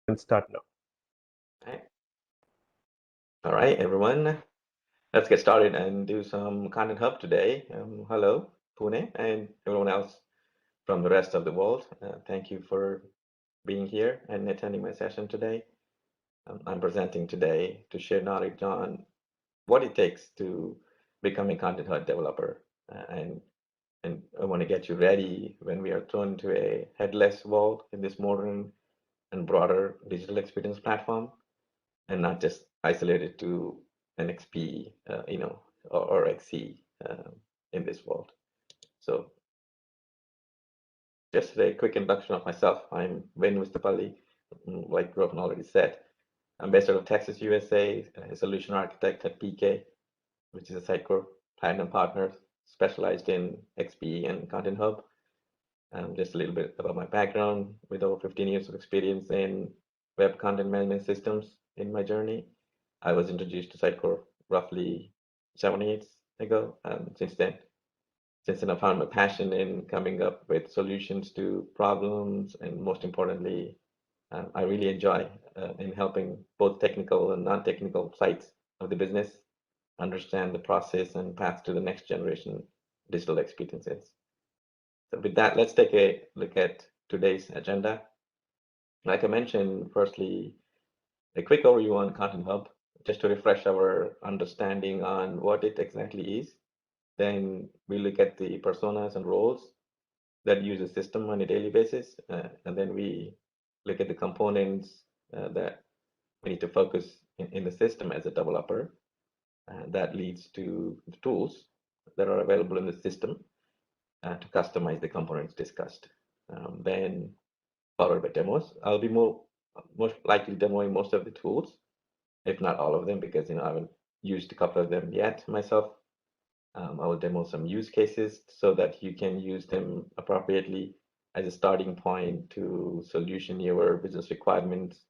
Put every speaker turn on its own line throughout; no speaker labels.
can start now.
Okay. All right, everyone. Let's get started and do some Content Hub today. Hello, Pune, and everyone else from the rest of the world. Thank you for being here and attending my session today. I'm presenting today to share knowledge on what it takes to become a Content Hub developer. And I want to get you ready when we are thrown into a headless world in this modern and broader digital experience platform, and not just isolated to an XP, or XC in this world. So just a quick introduction of myself. I'm Venu Vustipalli, like Rohan already said. I'm based out of Texas, USA, a solution architect at PK, which is a Sitecore Platinum partner specialized in XP and Content Hub. Just a little bit about my background, with over 15 years of experience in web content management systems in my journey. I was introduced to Sitecore roughly 7 years ago. Since then, I found my passion in coming up with solutions to problems, and most importantly, I really enjoy in helping both technical and non-technical sides of the business understand the process and path to the next generation digital experiences. So with that, let's take a look at today's agenda. Like I mentioned, firstly, a quick overview on Content Hub, just to refresh our understanding on what it exactly is. Then we look at the personas and roles that use the system on a daily basis. And then we look at the components that we need to focus in the system as a developer. That leads to the tools that are available in the system to customize the components discussed. Then followed by demos. I'll be most likely demoing most of the tools, if not all of them, because I haven't used a couple of them yet myself. I will demo some use cases so that you can use them appropriately as a starting point to solution your business requirements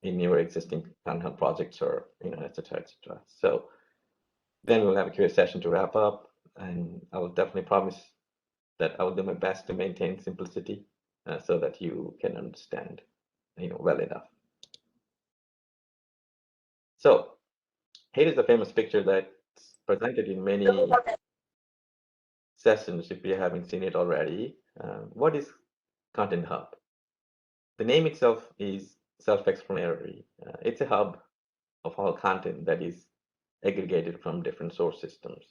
in your existing Content projects, or et cetera, et cetera. So then we'll have a Q&A session to wrap up, and I will definitely promise that I will do my best to maintain simplicity so that you can understand well enough. So here is a famous picture that's presented in many sessions if you haven't seen it already. What is Content Hub? The name itself is self-explanatory. It's a hub of all content that is aggregated from different source systems,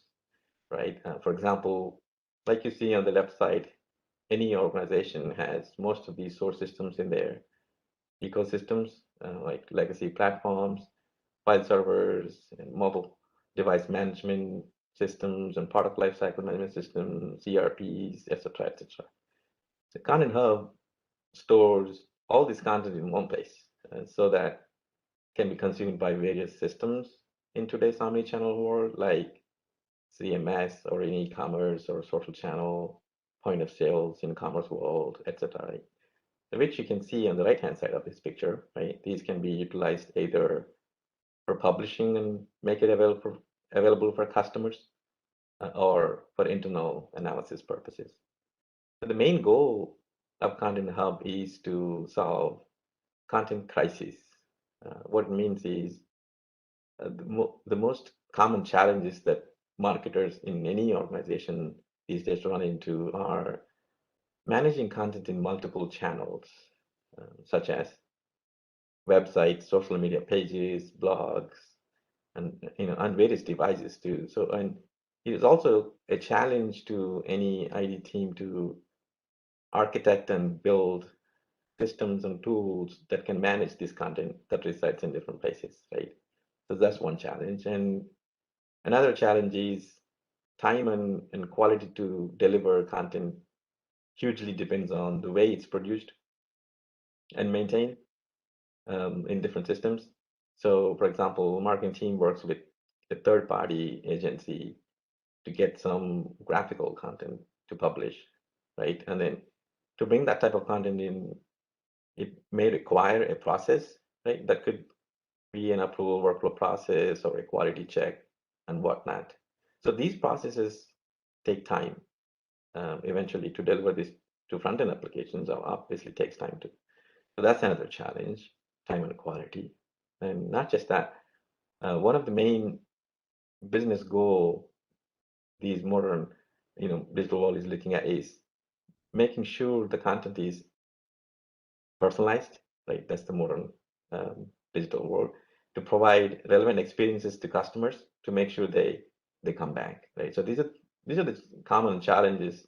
right? For example, like you see on the left side, any organization has most of these source systems in their ecosystems, like legacy platforms, file servers, and mobile device management systems, and product lifecycle management systems, ERPs, etc., etc. The Content Hub stores all this content in one place, so that can be consumed by various systems in today's omnichannel world, like CMS or in e-commerce or social channel, point of sales in commerce world, etc. Right? Which you can see on the right-hand side of this picture, right? These can be utilized either for publishing and make it available for customers, or for internal analysis purposes. So the main goal of Content Hub is to solve content crisis. What it means is the most common challenges that marketers in any organization these days run into are managing content in multiple channels, such as websites, social media pages, blogs, and on various devices too. So, and it is also a challenge to any ID team to architect and build systems and tools that can manage this content that resides in different places, right? So that's one challenge. And another challenge is time and quality to deliver content hugely depends on the way it's produced and maintained in different systems. So, for example, marketing team works with a third-party agency to get some graphical content to publish, right? And then to bring that type of content in, it may require a process, right? That could be an approval workflow process or a quality check and whatnot. So these processes take time. Eventually, to deliver this to front-end applications, obviously takes time too. So that's another challenge. time and quality. And not just that, one of the main business goal these modern, digital world is looking at is making sure the content is personalized, right? That's the modern digital world, to provide relevant experiences to customers to make sure they come back, right? So these are the common challenges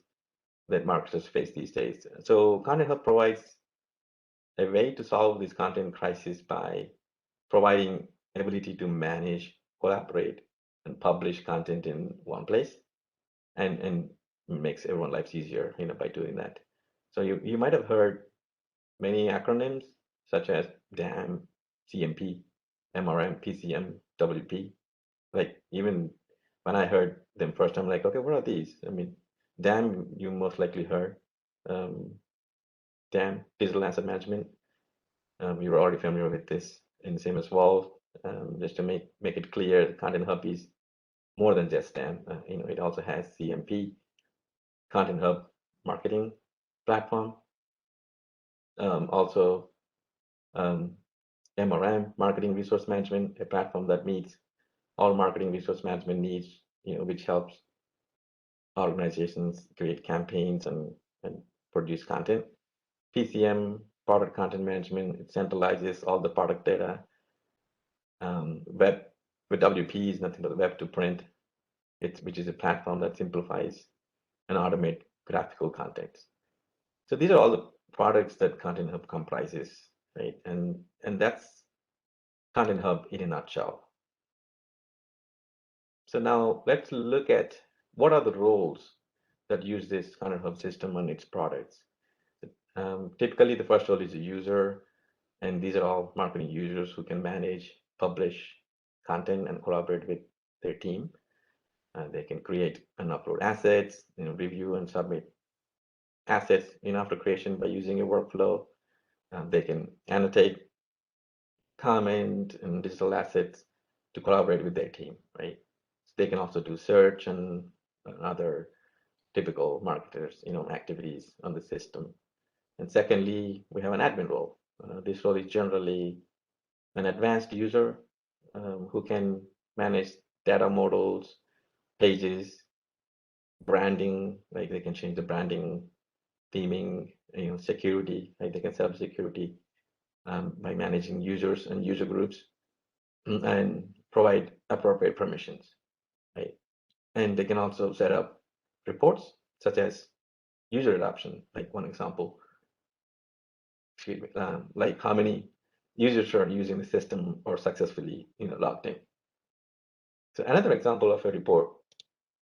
that marketers face these days. So Content Hub provides a way to solve this content crisis by providing ability to manage, collaborate, and publish content in one place, and makes everyone's lives easier, by doing that. So you might have heard many acronyms such as DAM, CMP, MRM, PCM, WP. Like even when I heard them first, I'm like, okay, what are these? I mean, DAM, you most likely heard. Um, DAM, Digital Asset Management. You were already familiar with this, and same as well. Just to make it clear, the Content Hub is more than just DAM. It also has CMP, Content Hub marketing platform. Also, um, MRM, Marketing Resource Management, a platform that meets all marketing resource management needs, which helps organizations create campaigns and produce content. PCM, Product Content Management, it centralizes all the product data. Web with WP is nothing but web to print, which is a platform that simplifies and automate graphical content. So these are all the products that Content Hub comprises, right? And that's Content Hub in a nutshell. So now let's look at what are the roles that use this Content Hub system and its products. Typically, the first role is a user, and these are all marketing users who can manage, publish content, and collaborate with their team. They can create and upload assets, review and submit assets after creation by using a workflow. They can annotate, comment, and digital assets to collaborate with their team, right? So they can also do search and other typical marketers, activities on the system. And secondly, we have an admin role. This role is generally an advanced user who can manage data models, pages, branding, like they can change the branding, theming, security, like they can set up security by managing users and user groups and provide appropriate permissions, right? And they can also set up reports such as user adoption, like one example, like how many users are using the system or successfully, logged in. So another example of a report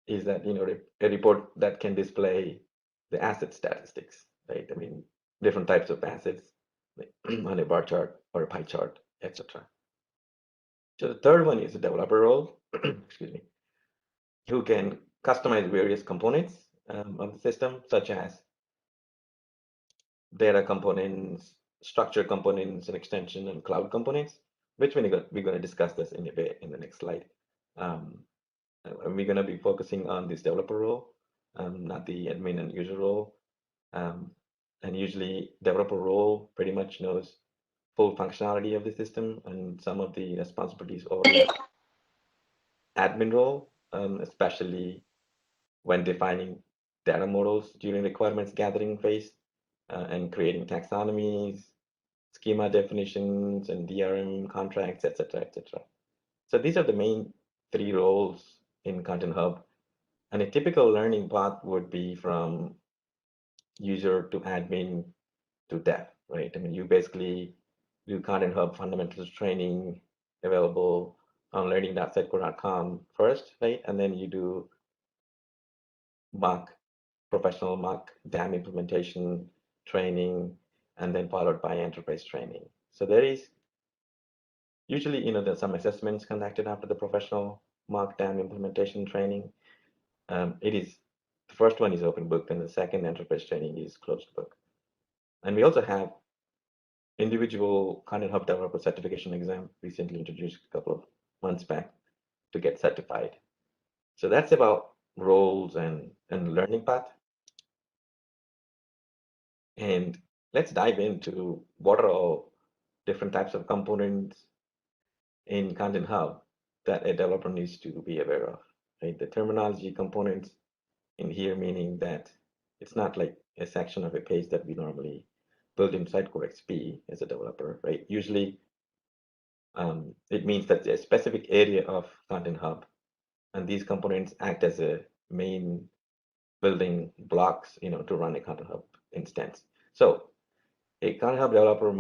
is that, a report that can display the asset statistics, right? I mean, different types of assets, like on a bar chart or a pie chart, etc. So the third one is the developer role, excuse me, who can customize various components of the system, such as data components, structure components, and extension and cloud components, which we're going to discuss this in a bit in the next slide. We're going to be focusing on this developer role, not the admin and user role. And usually developer role pretty much knows full functionality of the system, and some of the responsibilities overlap admin role, especially when defining data models during requirements gathering phase and creating taxonomies, schema definitions, and DRM contracts, etc., etc. So these are the main three roles in Content Hub. And a typical learning path would be from user to admin to dev, right? I mean, you basically do Content Hub fundamentals training available on learning.setco.com first, right? And then you do mock, professional mock DAM implementation training, and then followed by enterprise training. So there is usually, there's some assessments conducted after the professional mock DAM implementation training. The first one is open book, and the second enterprise training is closed book. And we also have individual Content Hub developer certification exam recently introduced a couple of months back to get certified. So that's about roles and learning path. And let's dive into what are all different types of components in Content Hub that a developer needs to be aware of, right? The terminology components in here meaning that it's not like a section of a page that we normally build inside Core XP as a developer, right? Usually, it means that a specific area of Content Hub, and these components act as a main building blocks, to run a Content Hub instance. So a Content Hub developer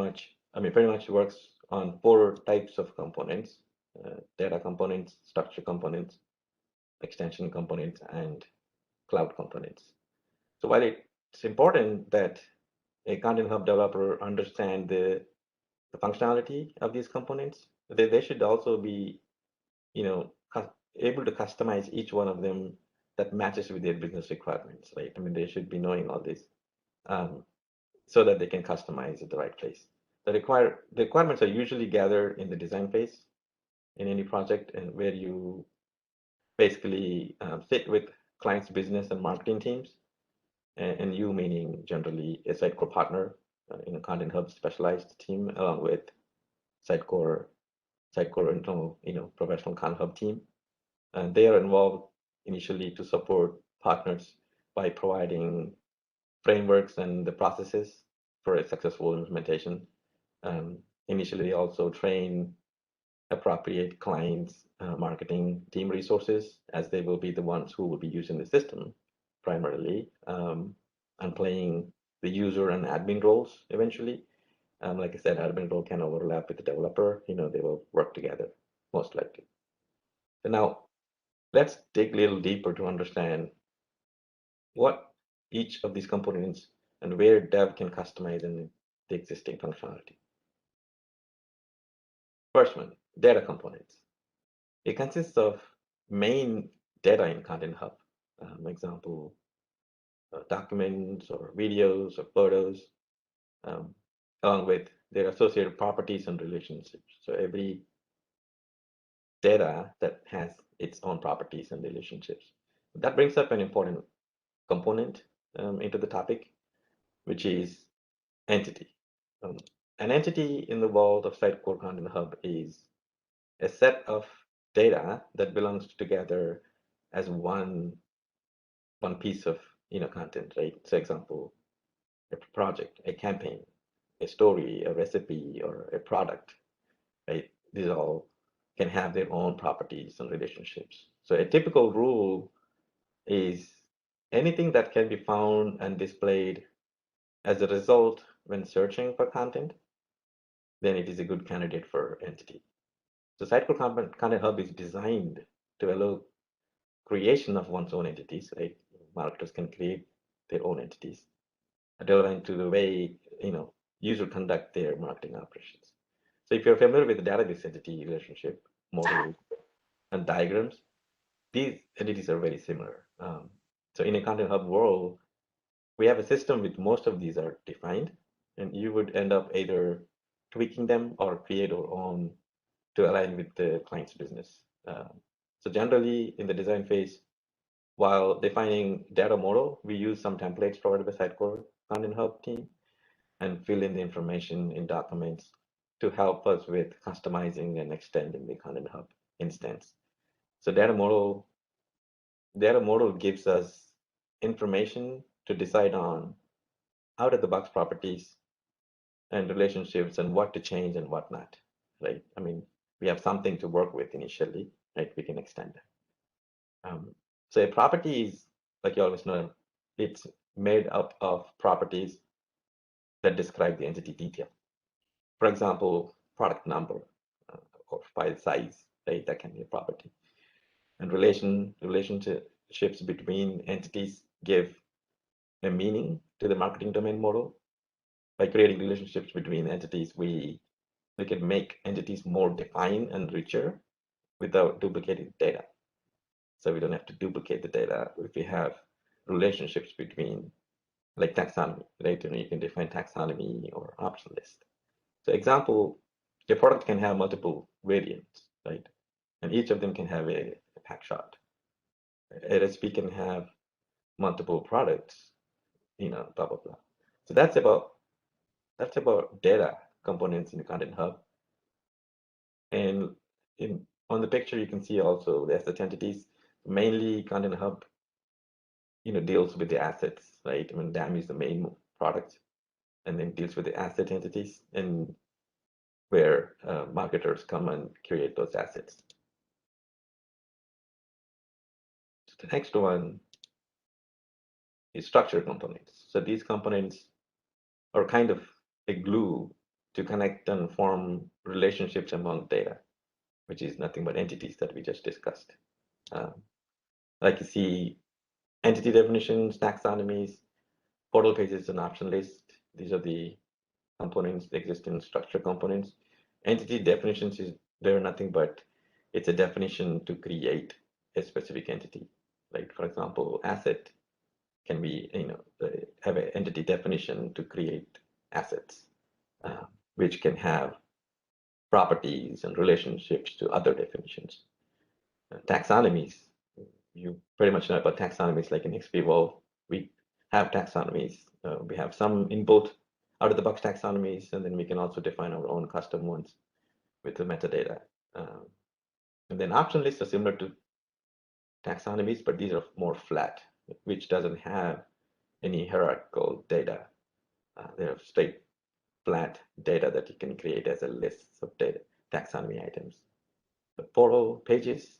pretty much works on 4 types of components: data components, structure components, extension components, and cloud components. So while it's important that a Content Hub developer understand the functionality of these components, they should also be, able to customize each one of them that matches with their business requirements, right? They should be knowing all this, so that they can customize at the right place. The requirements are usually gathered in the design phase in any project, and where you basically sit with clients' business and marketing teams, and you meaning generally a Sitecore partner in a Content Hub specialized team, along with Sitecore internal, professional Content Hub team. And they are involved initially to support partners by providing frameworks and the processes for a successful implementation. Initially, they also train appropriate clients, marketing team resources, as they will be the ones who will be using the system primarily, and playing the user and admin roles eventually. Like I said, admin role can overlap with the developer. They will work together, most likely. So now, let's dig a little deeper to understand what each of these components and where dev can customize in the existing functionality. First one, data components. It consists of main data in Content Hub. Example, documents or videos or photos, along with their associated properties and relationships. So every data that has its own properties and relationships. That brings up an important component into the topic, which is entity. An entity in the world of Sitecore Content Hub is a set of data that belongs together as one piece of content, right? So example, a project, a campaign, a story, a recipe, or a product, right? These all can have their own properties and relationships. So a typical rule is anything that can be found and displayed as a result when searching for content, then it is a good candidate for entity. So Sitecore Content Hub is designed to allow creation of one's own entities, right? Marketers can create their own entities, relevant to the way users conduct their marketing operations. So if you're familiar with the database entity relationship model and diagrams, these entities are very similar. So in a Content Hub world, we have a system with most of these are defined, and you would end up either tweaking them or create our own to align with the client's business. So generally in the design phase, while defining data model, we use some templates provided by Sitecore Content Hub team and fill in the information in documents to help us with customizing and extending the Content Hub instance. So data model gives us information to decide on out of the box properties and relationships and what to change and what not, right? We have something to work with initially, right? We can extend that. So a property is, like you always know, it's made up of properties that describe the entity detail. For example, product number or file size, right? That can be a property. And relationships between entities give a meaning to the marketing domain model. By creating relationships between entities, we can make entities more defined and richer without duplicating data. So we don't have to duplicate the data if we have relationships between, like taxonomy, right? You can define taxonomy or option list. So example, a product can have multiple variants, right? And each of them can have a pack shot. A recipe can have multiple products, blah, blah, blah. So that's about data components in the Content Hub. And on the picture, you can see also the asset entities. Mainly, Content Hub, deals with the assets, right? I mean, DAM is the main product, and then deals with the asset entities and where marketers come and create those assets. So the next one is structured components. So these components are kind of a glue to connect and form relationships among data, which is nothing but entities that we just discussed. Like you see, entity definitions, taxonomies, portal pages, and option list. These are the components that exist in structure components. Entity definitions they're nothing but it's a definition to create a specific entity. Like for example, asset can be have an entity definition to create assets, which can have properties and relationships to other definitions. Taxonomies, you pretty much know about taxonomies. Like in XPeVol, we have taxonomies. We have some inbuilt out-of-the-box taxonomies, and then we can also define our own custom ones with the metadata. And then option lists are similar to taxonomies, but these are more flat, which doesn't have any hierarchical data. They're straight flat data that you can create as a list of data taxonomy items. The portal pages,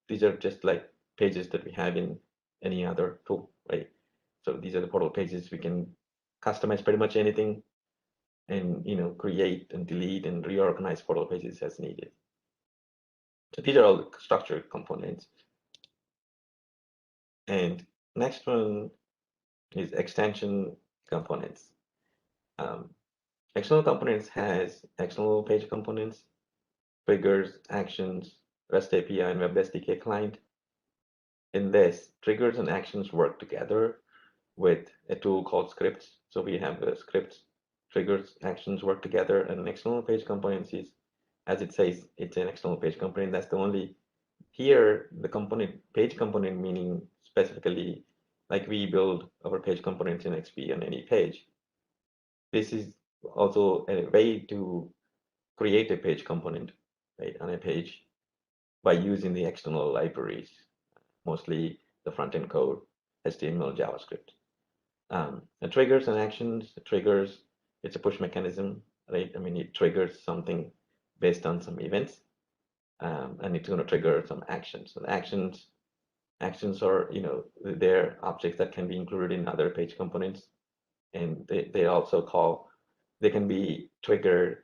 these are just like pages that we have in any other tool, right? So these are the portal pages. We can customize pretty much anything and create and delete and reorganize portal pages as needed. So these are all the structured components. And next one is extension components. External components has external page components, triggers, actions, REST API, and Web SDK client. In this, triggers and actions work together with a tool called scripts. So we have the scripts, triggers, actions work together, and an external page component is, as it says, it's an external page component. That's the only, here, the component, page component meaning specifically, like we build our page components in XP on any page. This is also a way to create a page component, right, on a page by using the external libraries, mostly the front-end code, HTML, JavaScript. And triggers and actions, triggers, it's a push mechanism, right? I mean, it triggers something based on some events, and it's going to trigger some actions. So the actions are, they're objects that can be included in other page components, and they also they can be trigger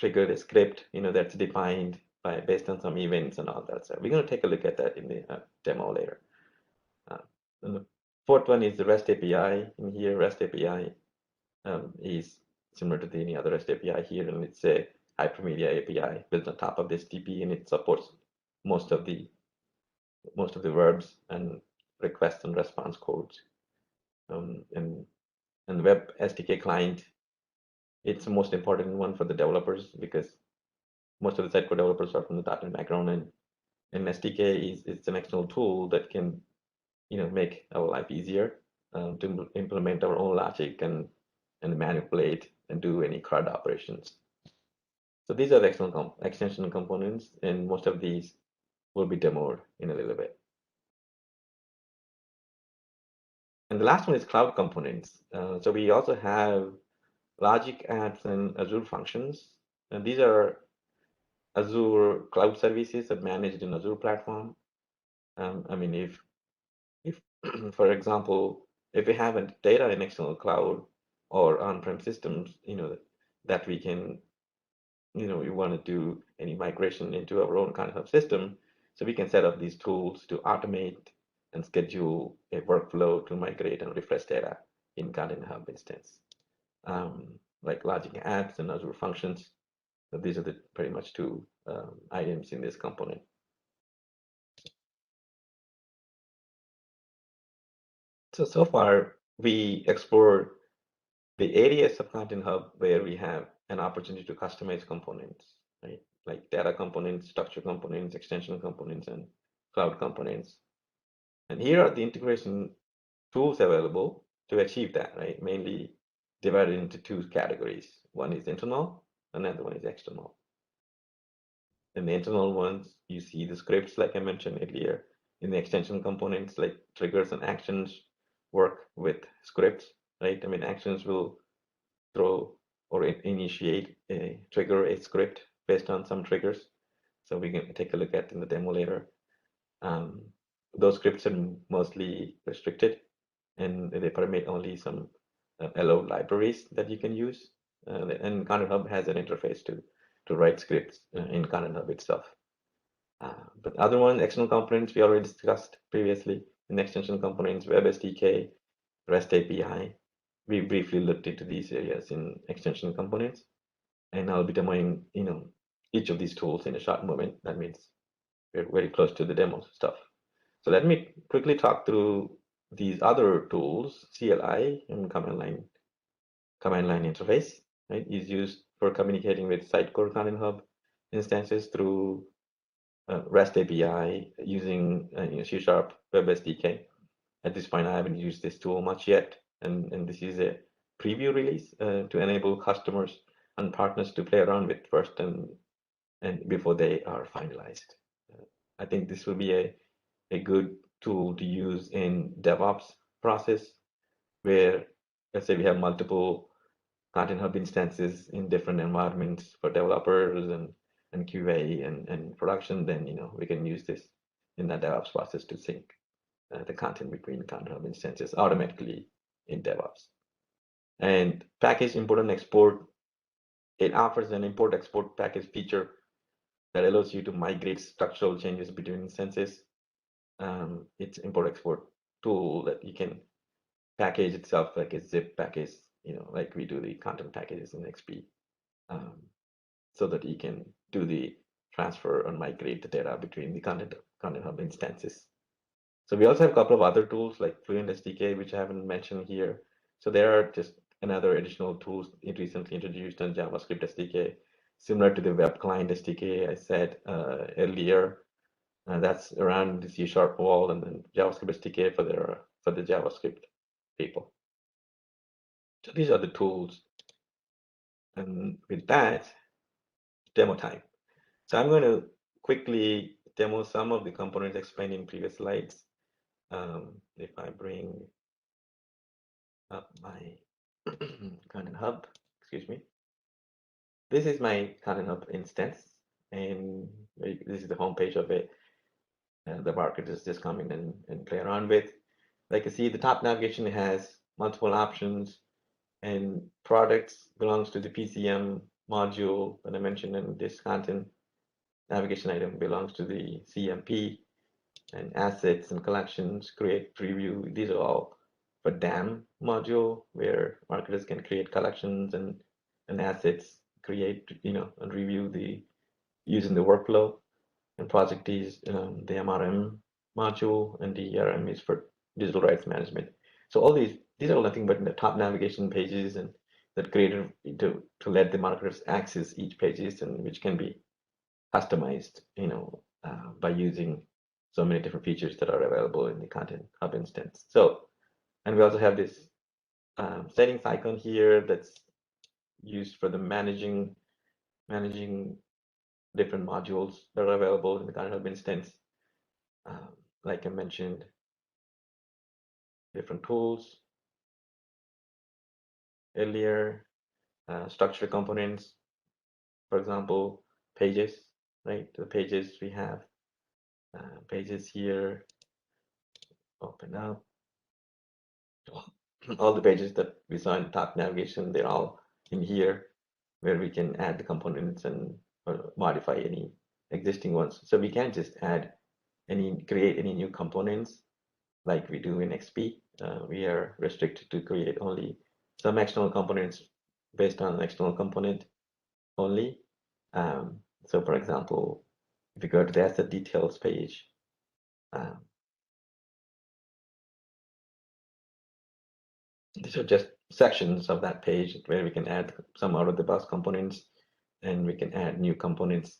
a script, that's defined based on some events and all that. So we're going to take a look at that in the demo later. And the fourth one is the REST API. In here, REST API is similar to any other REST API here, and it's a hypermedia API built on top of this TP, and it supports most of the verbs and request and response codes. And the Web SDK client, it's the most important one for the developers because most of the site code developers are from the .NET background, and SDK it's an external tool that can make our life easier to implement our own logic and manipulate and do any CRUD operations. So these are the external extension components, and most of these will be demoed in a little bit. And the last one is cloud components. So we also have logic apps and Azure functions, and these are Azure cloud services that managed in Azure platform. I mean, if for example, if we have a data in external cloud or on-prem systems, that we can, we want to do any migration into our own kind of system, so we can set up these tools to automate and schedule a workflow to migrate and refresh data in Content Hub instance, like logic apps and Azure functions. So these are the pretty much two items in this component. So far, we explored the areas of Content Hub where we have an opportunity to customize components, right? Like data components, structure components, extension components, and cloud components. And here are the integration tools available to achieve that, right? Mainly divided into two categories. One is internal, another one is external. In the internal ones, you see the scripts, like I mentioned earlier. In the extension components, like triggers and actions work with scripts, right? I mean, actions will throw or initiate trigger a script based on some triggers. So we can take a look at in the demo later. Those scripts are mostly restricted, and they permit only some allowed libraries that you can use. And Content Hub has an interface to write scripts in Content Hub itself. But other one, external components, we already discussed previously. In extension components, Web SDK, REST API. We briefly looked into these areas in extension components, and I'll be demoing, each of these tools in a short moment. That means we're very close to the demo stuff. So let me quickly talk through these other tools. CLI and command line interface, right, is used for communicating with Sitecore Content Hub instances through REST API using C# Web SDK. At this point, I haven't used this tool much yet, and this is a preview release to enable customers and partners to play around with first and before they are finalized. I think this will be a good tool to use in DevOps process, where let's say we have multiple Content Hub instances in different environments for developers and QA and production, then we can use this in that DevOps process to sync the content between Content Hub instances automatically in DevOps. And package import and export, it offers an import export package feature that allows you to migrate structural changes between instances. It's import export tool that you can package itself like a zip package, like we do the content packages in XP, so that you can do the transfer and migrate the data between the Content Hub instances. So we also have a couple of other tools like Fluent SDK, which I haven't mentioned here. So there are just another additional tools it recently introduced on JavaScript SDK, similar to the Web Client SDK I said earlier. That's around the C# wall, and then JavaScript SDK for the JavaScript people. So these are the tools. And with that, demo time. So I'm going to quickly demo some of the components explained in previous slides. If I bring up my Content Hub, excuse me. This is my Content Hub instance, and this is the home page of it. The market is just coming and play around with. Like you see, the top navigation has multiple options, and products belongs to the PCM module that I mentioned, and this content navigation item belongs to the CMP, and assets and collections, create, preview. These are all for DAM module, where marketers can create collections and assets, create, and review using the workflow. And project is the MRM module, and the ERM is for digital rights management. So all these are nothing but in the top navigation pages, and that created to let the marketers access each pages, and which can be customized, by using so many different features that are available in the Content Hub instance. So, and we also have this settings icon here that's used for the managing different modules that are available in the Content Hub instance. Like I mentioned, different tools earlier, structure components, for example, pages, right? The pages we have, pages here, open up. All the pages that we saw in top navigation, they're all in here, where we can add the components and modify any existing ones. So we can't just create any new components like we do in XP. We are restricted to create only some external components based on an external component only. So for example, if you go to the asset details page, these are just sections of that page where we can add some out-of-the-box components, and we can add new components,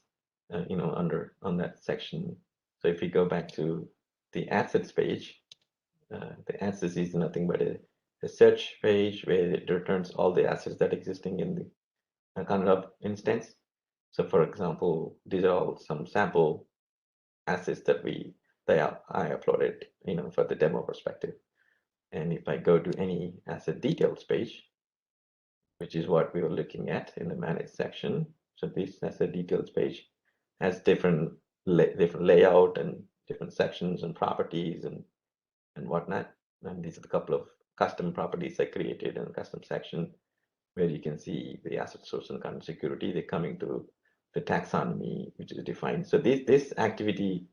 on that section. So if we go back to the assets page, the assets is nothing but a search page where it returns all the assets that are existing in the Content Hub instance. So for example, these are all some sample assets that I uploaded, for the demo perspective. And if I go to any asset details page, which is what we were looking at in the manage section. So this asset details page has different layout and different sections and properties and whatnot. And these are the couple of custom properties I created in a custom section where you can see the asset source and content security. They're coming to the taxonomy, which is defined. So this activity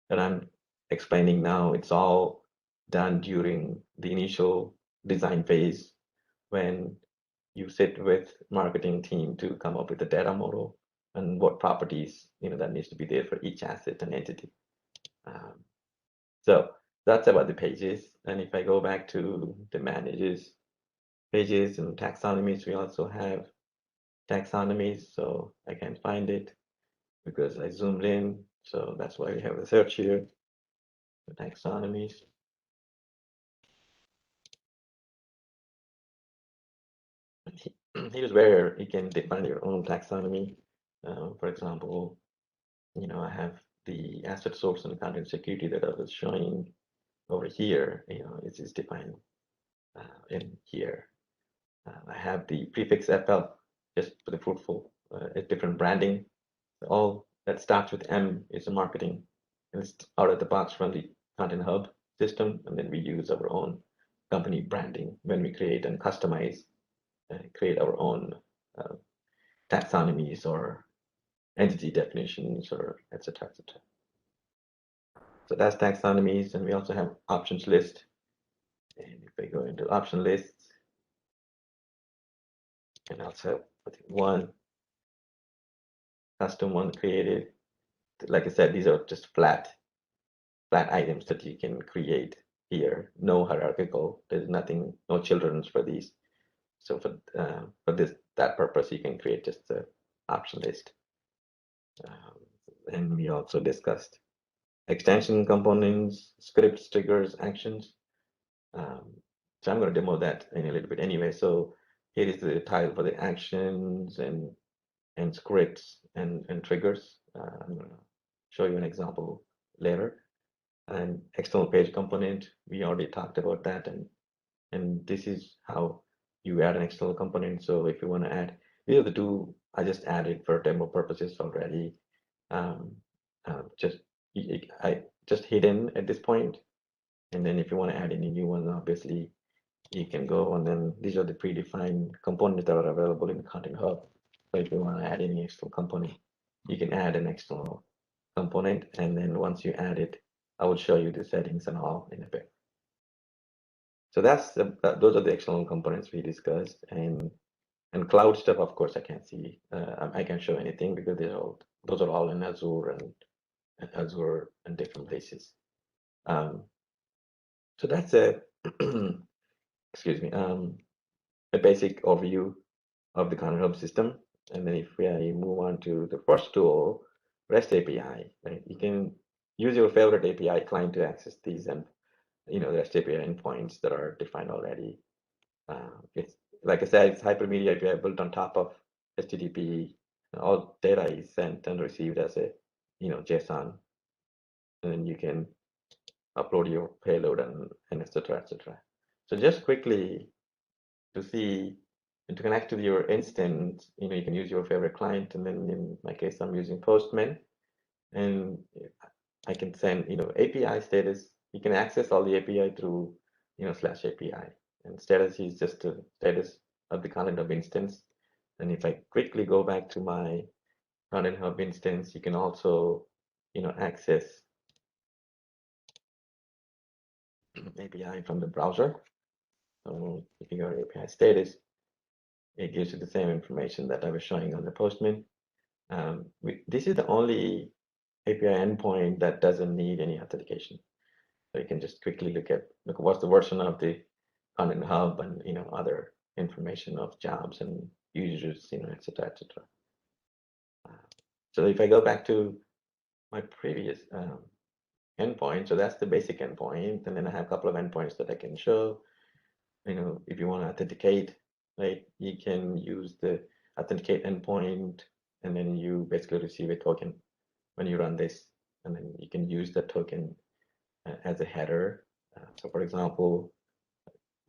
that I'm explaining now, it's all done during the initial design phase when you sit with marketing team to come up with a data model and what properties that needs to be there for each asset and entity. So that's about the pages. And if I go back to the managers pages and taxonomies, we also have taxonomies. So I can't find it because I zoomed in. So that's why we have the search here, the taxonomies. Here's where you can define your own taxonomy. For example, I have the asset source and content security that I was showing over here. It is defined in here. I have the prefix FL just for the fruitful, a different branding. All that starts with M is a marketing. And it's out of the box from the Content Hub system, and then we use our own company branding when we create and customize and create our own taxonomies or entity definitions or et cetera, et cetera. So that's taxonomies, and we also have options list. And if I go into option lists, and also one custom one created. Like I said, these are just flat items that you can create here. No hierarchical. There's nothing, no children's for these. So for that purpose, you can create just the option list. And we also discussed extension components, scripts, triggers, actions. So I'm going to demo that in a little bit anyway. So here is the tile for the actions and scripts and triggers. I'm going to show you an example later. And external page component, we already talked about that, and this is how you add an external component. So if you want to add, these are the two I just added for demo purposes already. I just hidden at this point, and then if you want to add any new ones, obviously you can go, and then these are the predefined components that are available in the Content Hub. So if you want to add any external component, you can add an external component, and then once you add it, I will show you the settings and all in a bit. So those are the external components we discussed, and cloud stuff. Of course, I can't see. I can't show anything because those are all in Azure and different places. So that's a excuse me, a basic overview of the Content Hub system. And then if we move on to the first tool, REST API, right? You can use your favorite API client to access these and the REST API endpoints that are defined already. It's like I said, it's hypermedia API built on top of HTTP. All data is sent and received as a JSON, and then you can upload your payload and et cetera, et cetera. So just quickly to see and to connect to your instance, you can use your favorite client, and then in my case, I'm using Postman, and I can send API status. You can access all the API through /API, and status is just the status of the Content Hub instance. And if I quickly go back to my Content Hub instance, you can also access API from the browser. So if you go to API status, it gives you the same information that I was showing on the Postman. This is the only API endpoint that doesn't need any authentication. So you can just quickly look what's the version of the Content Hub and other information of jobs and users, et cetera, et cetera. So if I go back to my previous endpoint, so that's the basic endpoint, and then I have a couple of endpoints that I can show. if you want to authenticate, right, you can use the authenticate endpoint, and then you basically receive a token when you run this, and then you can use that token as a header. So for example,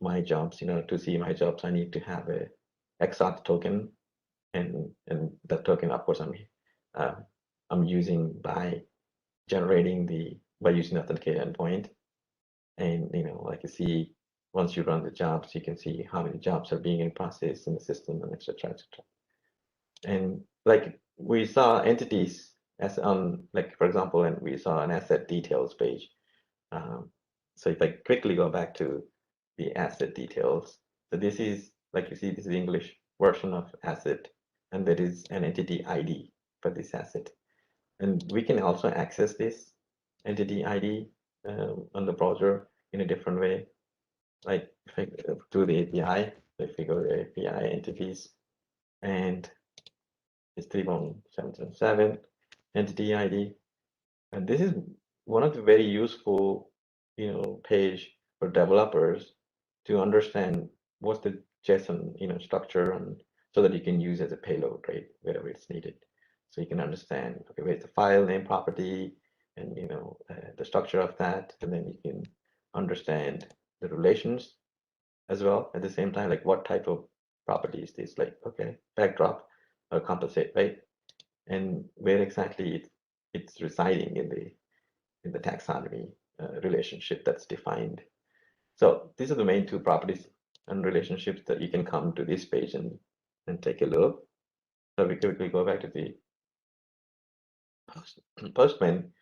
my jobs, to see my jobs, I need to have a XAuth token, and that token, of course, I'm using by using the authenticate endpoint. And like you see, once you run the jobs, you can see how many jobs are being in process in the system, and et cetera, et cetera. And like we saw entities as on, like for example, and we saw an asset details page. So if I quickly go back to the asset details, so this is, like you see, this is the English version of asset, and there is an entity ID for this asset. And we can also access this entity ID on the browser in a different way, like through the API. If we go to API entities, and it's 31777 entity ID. And this is one of the very useful, page for developers to understand what's the JSON, structure, and so that you can use as a payload, right, wherever it's needed. So you can understand, okay, where's the file name property, and the structure of that, and then you can understand the relations as well at the same time, like what type of property is this, like, okay, backdrop or compensate, right, and where exactly it's residing in the taxonomy relationship that's defined. So these are the main two properties and relationships that you can come to this page and take a look. So we quickly go back to the Postman,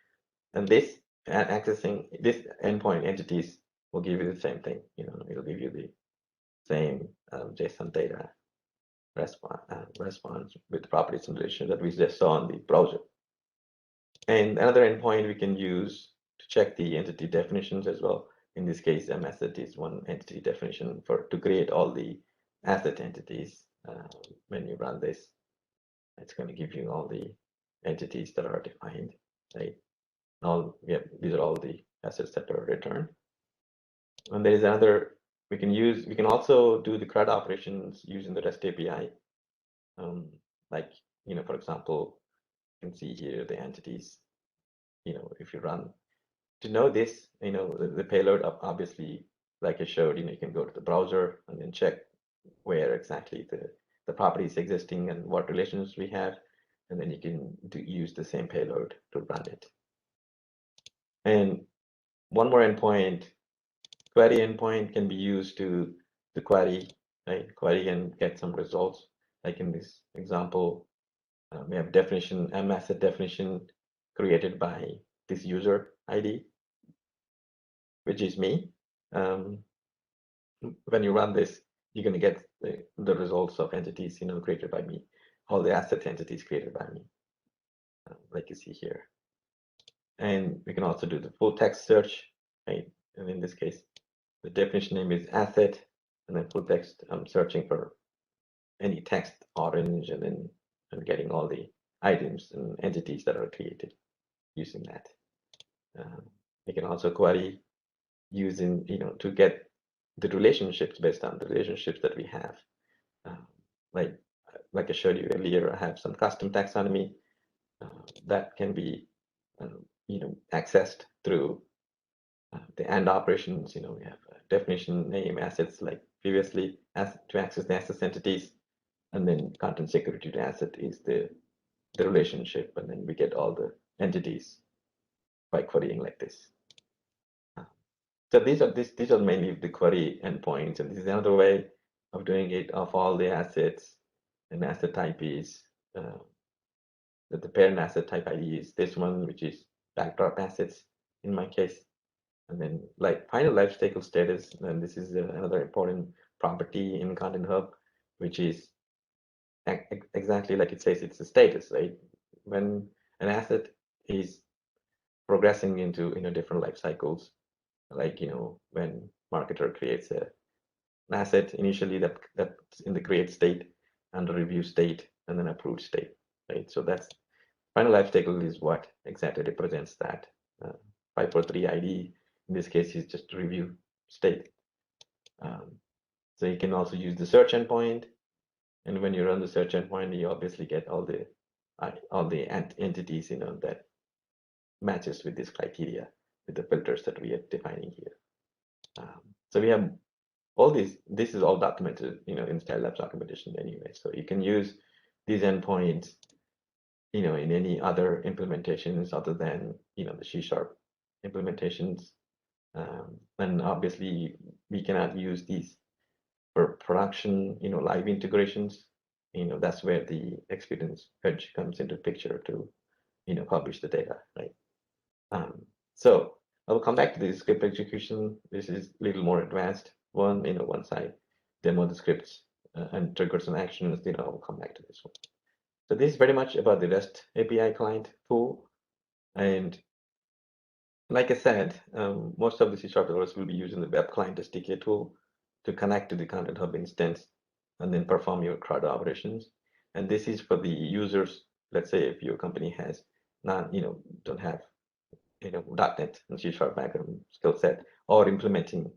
and this accessing this endpoint entities will give you the same thing. It'll give you the same JSON data response with the properties and relation that we just saw on the browser. And another endpoint we can use to check the entity definitions as well. In this case, a method is one entity definition to create all the asset entities. When you run this, it's going to give you all the entities that are defined, right? These are all the assets that are returned. And there is another we can also do the CRUD operations using the REST API. Like, for example, you can see here the entities. If you run to know this, the payload, obviously, like I showed, you can go to the browser and then check where exactly the property is existing and what relations we have, and then you can use the same payload to run it. And one more endpoint, query endpoint, can be used to query, right? Query and get some results. Like in this example, we have definition, a asset definition created by this user ID, which is me. When you run this, you're going to get the results of entities, created by me, all the asset entities created by me, like you see here. And we can also do the full text search, right? And in this case, the definition name is asset, and then full text, I'm searching for any text orange, and then I'm getting all the items and entities that are created using that. We can also query using, to get the relationships based on the relationships that we have. Like I showed you earlier, I have some custom taxonomy that can be, accessed through the AND operations. We have definition, name, assets, like previously, to access the assets entities, and then content security to asset is the relationship, and then we get all the entities by querying like this. So these are mainly the query endpoints, and this is another way of doing it, of all the assets and asset type is that the parent asset type ID is this one, which is backdrop assets in my case. And then like final life cycle status, and this is another important property in Content Hub, which is exactly like it says, it's a status, right? When an asset is progressing into different life cycles, like when marketer creates an asset initially that's in the create state, under review state, and then approved state, right? So that's final life cycle is what exactly represents that. 543 ID in this case is just review state. So you can also use the search endpoint. And when you run the search endpoint, you obviously get all the entities, that matches with this criteria, with the filters that we are defining here. So we have all these. This is all documented, in Style Labs documentation anyway. So you can use these endpoints, in any other implementations other than, the C# implementations. And obviously, we cannot use these for production, live integrations. That's where the experience edge comes into picture to, publish the data, right? So I will come back to the script execution. This is a little more advanced one. Once I demo the scripts and trigger some actions, I will come back to this one. So this is very much about the REST API client tool. And like I said, most of the C# developers will be using the Web Client SDK tool to connect to the Content Hub instance and then perform your CRUD operations. And this is for the users. Let's say if your company has not, don't have, .NET and C# background skill set, or implementing,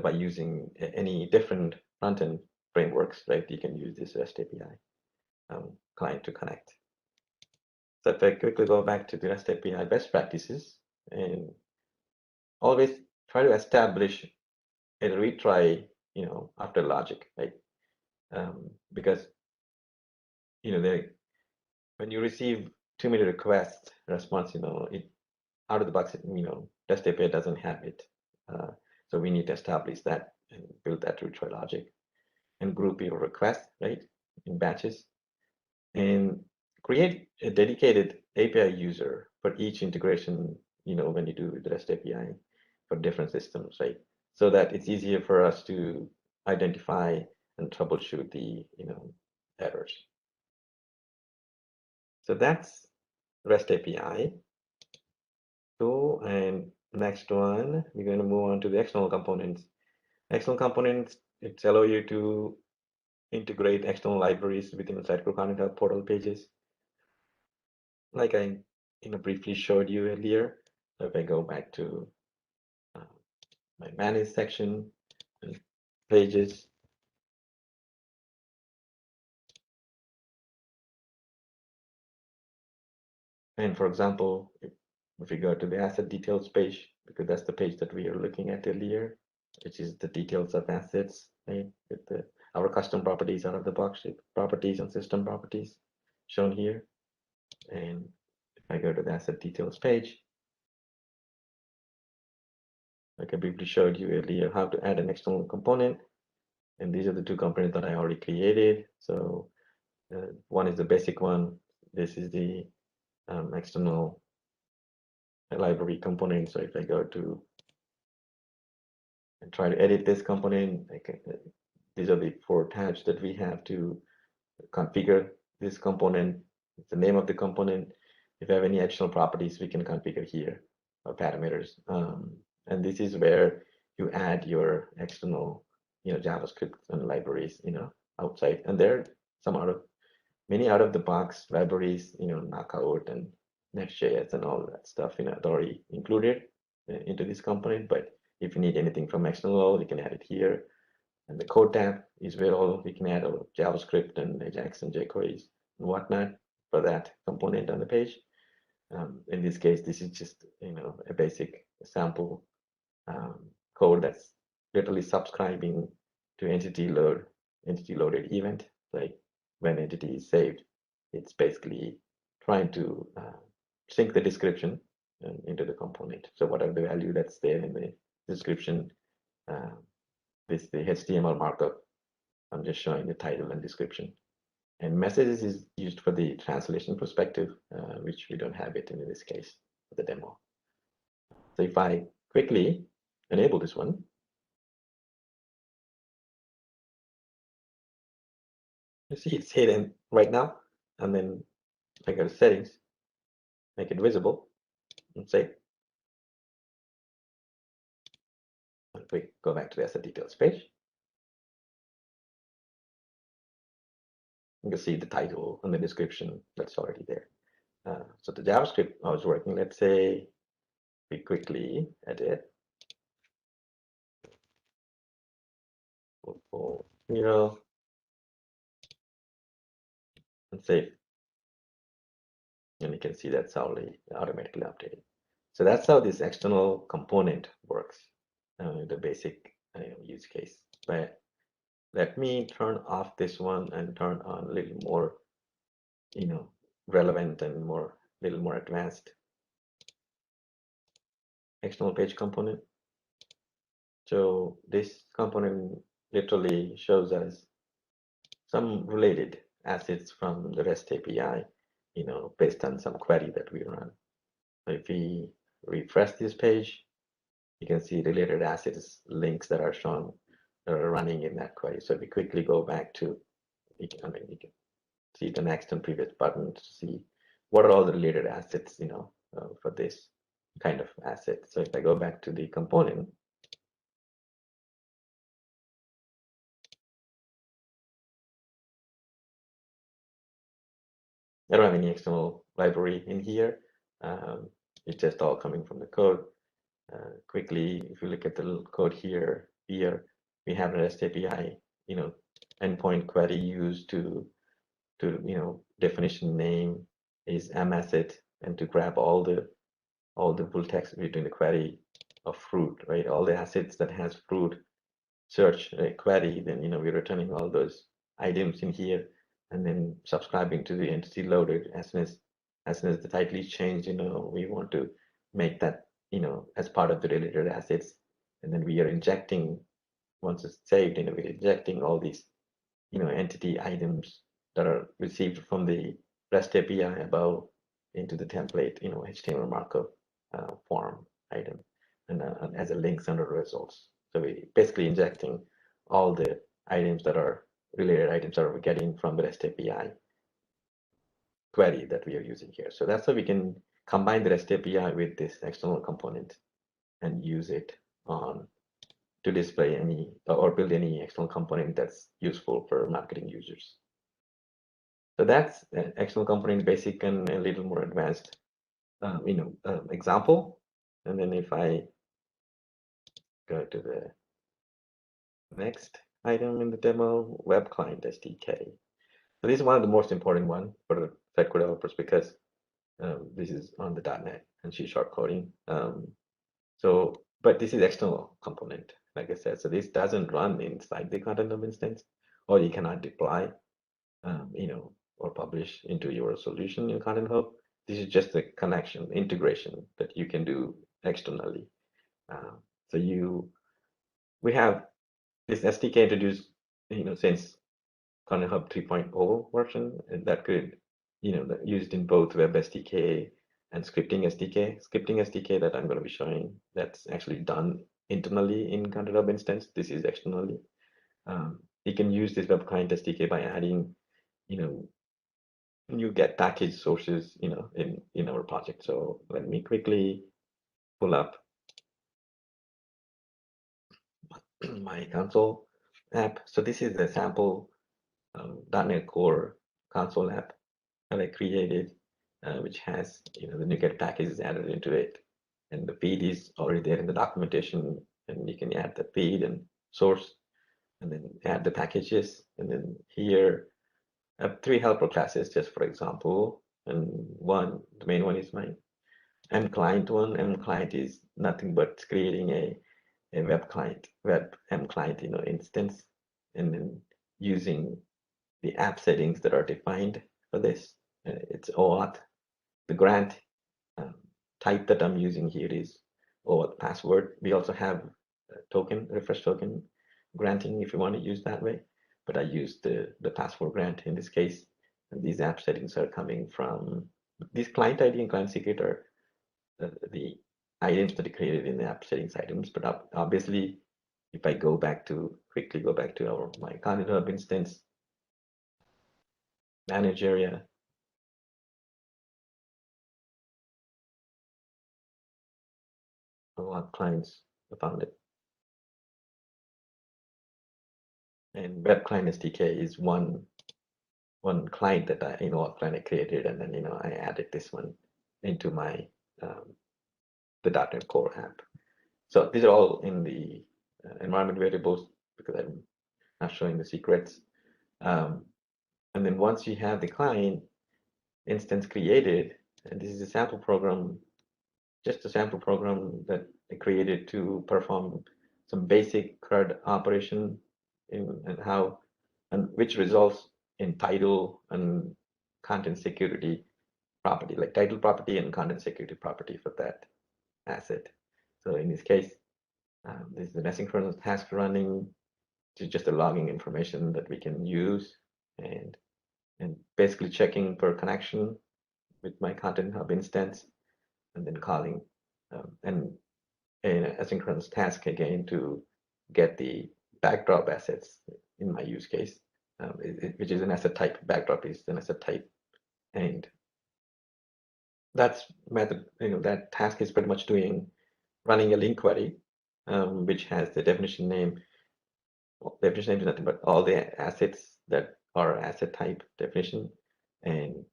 by using any different front-end frameworks, right? You can use this REST API client to connect. So if I quickly go back to the REST API best practices, and always try to establish a retry, after logic, right? Because, when you receive too many requests, response, it out of the box, REST API doesn't have it. So we need to establish that and build that retry logic and group your requests, right, in batches, and create a dedicated API user for each integration, when you do the REST API for different systems, right? So that it's easier for us to identify and troubleshoot the, errors. So that's REST API. So, and next one, we're going to move on to the external components. External components, it's allow you to integrate external libraries within the Sitecore Content Hub portal pages. Like I, briefly showed you earlier. So if I go back to my manage section and pages, and for example, if we go to the asset details page, because that's the page that we are looking at earlier, which is the details of assets, right? With our custom properties out of the box, properties and system properties shown here. And if I go to the asset details page, like I briefly showed you earlier, how to add an external component. And these are the two components that I already created. So one is the basic one. This is the external library component. So if I go to and try to edit this component, these are the 4 tabs that we have to configure this component. It's the name of the component. If you have any additional properties, we can configure here, or parameters. And this is where you add your external, JavaScript and libraries, outside. And there are many out of the box libraries, Knockout and Next.js and all that stuff, already included into this component. But if you need anything from external, you can add it here. And the code tab is where we can add our JavaScript and Ajax and jQuery and whatnot for that component on the page. In this case, this is just, a basic sample code that's literally subscribing to entity loaded event. Like when entity is saved, it's basically trying to sync the description into the component. So whatever the value that's there in the description, the HTML markup, I'm just showing the title and description. And messages is used for the translation perspective, which we don't have it in this case for the demo. So if I quickly enable this one, you see it's hidden right now. And then I go to settings, make it visible, and say, if we go back to the asset details page, you can see the title and the description that's already there. So the JavaScript I was working, let's say we quickly edit 0 and save. And you can see that's already automatically updated. So that's how this external component works, the basic use case. But let me turn off this one and turn on a little more, relevant and little more advanced external page component. So this component literally shows us some related assets from the REST API, based on some query that we run. So if we refresh this page, you can see related assets links that are shown that are running in that query. So if we quickly go back to, you can see the next and previous button to see what are all the related assets, for this kind of asset. So if I go back to the component, I don't have any external library in here. It's just all coming from the code. Quickly, if you look at the little code here, we have an REST API, endpoint query used to definition name is masset, and to grab all the full text between the query of fruit, right? All the assets that has fruit search query, then we're returning all those items in here, and then subscribing to the entity loaded as soon as the title is changed. We want to make that as part of the related assets, and then we are injecting once it's saved. We're injecting all these entity items that are received from the REST API above into the template HTML markup form item, and as a links under results. So we basically injecting all the items that are related items that we're getting from the REST API query that we are using here. So that's how we can combine the REST API with this external component and use it on to display any or build any external component that's useful for marketing users. So that's an external component basic and a little more advanced example. And then if I go to the next item in the demo, web client SDK. So this is one of the most important one for the tech developers because this is on the .NET and C# coding. But this is external component, like I said. So this doesn't run inside the content hub instance, or you cannot deploy, or publish into your solution in Content Hub. This is just a connection, integration that you can do externally. We have this SDK introduced, since Content Hub 3.0 version, and that could, used in both Web SDK and Scripting SDK. Scripting SDK that I'm going to be showing, that's actually done internally in Content Hub instance. This is externally. You can use this Web Client SDK by adding, you get package sources, in our project. So let me quickly pull up my console app. So this is the sample .NET Core console app that I created, which has the NuGet packages added into it, and the feed is already there in the documentation, and you can add the feed and source, and then add the packages, and then here I have 3 helper classes, just for example, and the main one is my mClient one. mClient is nothing but creating a web mClient instance, and then using the app settings that are defined for this. It's OAuth. The grant type that I'm using here is OAuth password. We also have refresh token granting if you want to use that way, but I use the password grant in this case. And these app settings are coming from these client ID and client secret are the items that are created in the app settings items. But obviously, if I quickly go back to my Content Hub instance, manage area, OAuth clients, I found it. And web client SDK is one client that a client I created, and then I added this one into my the .NET Core app. So these are all in the environment variables because I'm not showing the secrets. And then once you have the client instance created, and this is a sample program, just a sample program that I created to perform some basic CRUD operation and how and which results in title and content security property, like title property and content security property for that asset. So in this case, this is an asynchronous task running to just a logging information that we can use and basically checking for connection with my Content Hub instance and then calling and an asynchronous task again to get the backdrop assets in my use case, which is an asset type. Backdrop is an asset type, and that's method. That task is pretty much running a link query, which has the definition name. Well, definition name is nothing but all the assets that are asset type definition, and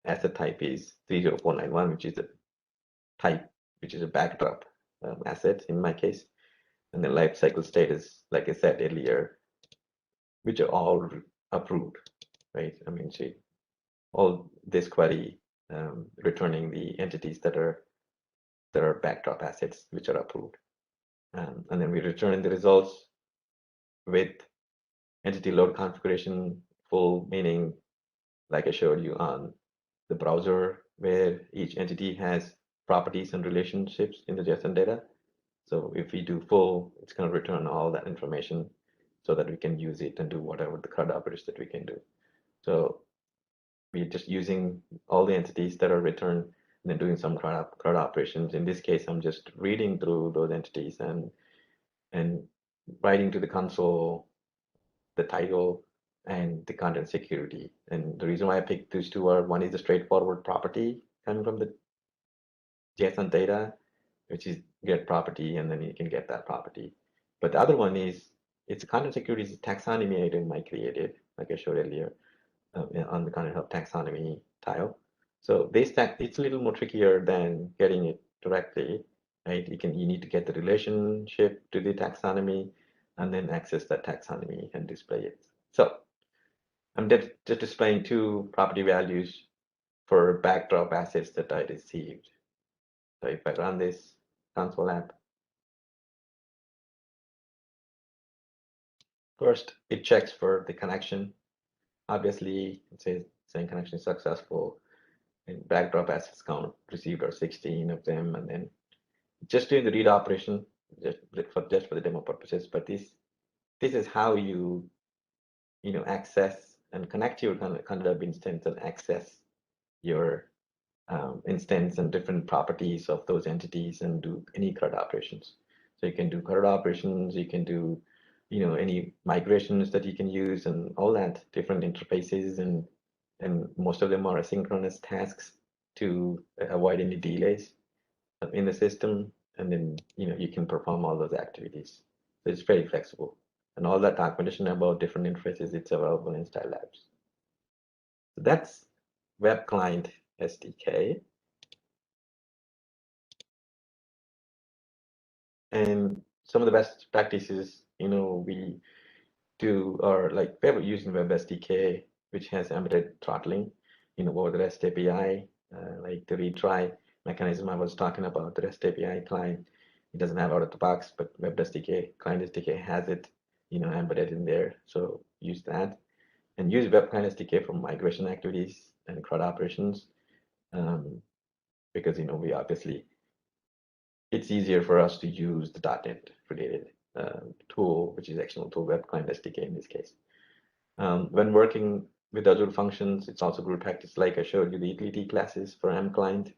asset type is 30491, which is a type, which is a backdrop asset in my case. And the life cycle status, like I said earlier, which are all approved, right? I mean, see, all this query returning the entities that are backdrop assets, which are approved. And then we return the results with entity load configuration full, meaning like I showed you on the browser, where each entity has properties and relationships in the JSON data. So if we do full, it's going to return all that information so that we can use it and do whatever the CRUD operators that we can do. So we're just using all the entities that are returned and then doing some CRUD operations. In this case, I'm just reading through those entities and writing to the console the title and the content security. And the reason why I picked these two are, one is the straightforward property coming from the JSON data, which is get property, and then you can get that property. But the other one is, it's a content security is a taxonomy item I created, like I showed earlier, on the Content Hub taxonomy tile. So this it's a little more trickier than getting it directly, right? You need to get the relationship to the taxonomy and then access that taxonomy and display it. So I'm just displaying two property values for backdrop assets that I received. So if I run this console app, first it checks for the connection. Obviously, it says saying connection is successful, and backdrop assets count received are 16 of them, and then just doing the read operation just for the demo purposes. But this is how you access and connect your Content Hub instance and access your instance and different properties of those entities and do any CRUD operations. So you can do CRUD operations, you can do any migrations that you can use and all that different interfaces, and most of them are asynchronous tasks to avoid any delays in the system, and then you can perform all those activities. So it's very flexible, and all that documentation about different interfaces, it's available in Style Labs. So that's Web Client SDK. And some of the best practices we do are like we're using Web SDK, which has embedded throttling over the REST API, like the retry mechanism I was talking about. The REST API client, it doesn't have out of the box, but Web SDK client SDK has it embedded in there. So use that, and use Web Client SDK for migration activities and CRUD operations, because we obviously it's easier for us to use the .NET related tool, which is external tool Web Client SDK in this case. When working with Azure functions, it's also good practice, like I showed you the utility classes for mClient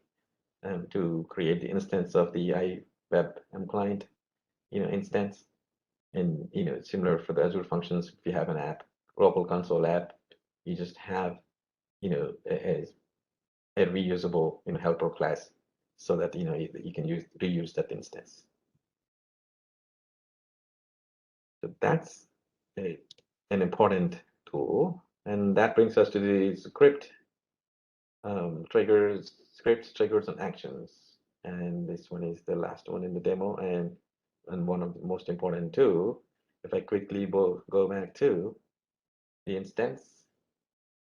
to create the instance of the iWeb mClient instance. And similar for the Azure functions, if you have an app, global console app, you just have a reusable helper class so that you can reuse that instance. So that's an important tool, and that brings us to the scripts, triggers, and actions. And this one is the last one in the demo, and one of the most important too. if I quickly go back to the instance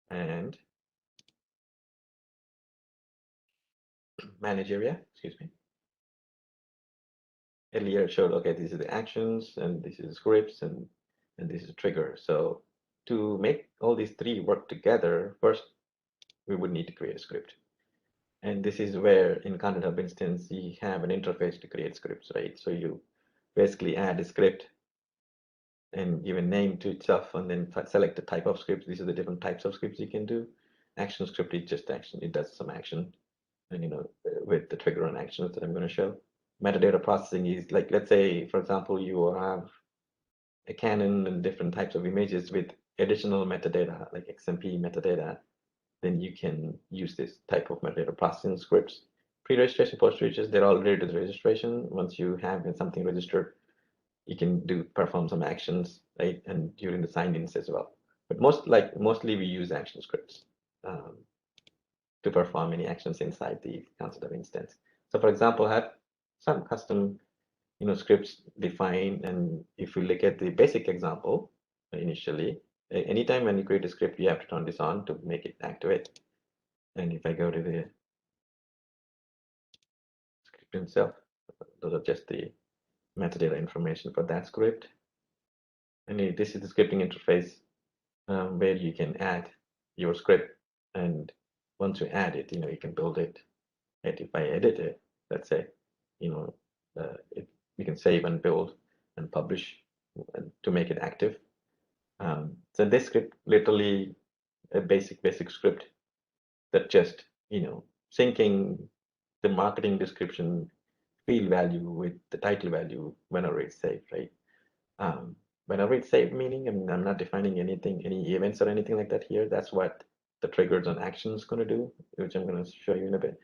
and manage area, excuse me. Earlier it showed, okay, these are the actions and this is scripts and this is a trigger. So to make all these three work together, first we would need to create a script. And this is where in Content Hub instance, you have an interface to create scripts, right? So you basically add a script and give a name to itself and then select the type of scripts. These are the different types of scripts you can do. Action script is just action. It does some action and, with the trigger and actions that I'm going to show. Metadata processing is like, let's say, for example, you have a Canon and different types of images with additional metadata, like XMP metadata, then you can use this type of metadata processing scripts. Pre-registration, post-registration, they're all related to the registration. Once you have something registered, you can perform some actions, right? And during the sign-ins as well. But mostly we use action scripts to perform any actions inside the concept of instance. So for example, I have some custom scripts defined, and if we look at the basic example initially, anytime when you create a script, you have to turn this on to make it activate. And if I go to the script itself, those are just the metadata information for that script. And this is the scripting interface where you can add your script. And once you add it, you can build it. And if I edit it, let's say, you can save and build and publish to make it active. So this script literally a basic script that just syncing the marketing description field value with the title value whenever it's saved, right? Whenever it's saved, meaning I'm not defining anything, any events or anything like that here. That's what the triggers and actions going to do, which I'm going to show you in a bit.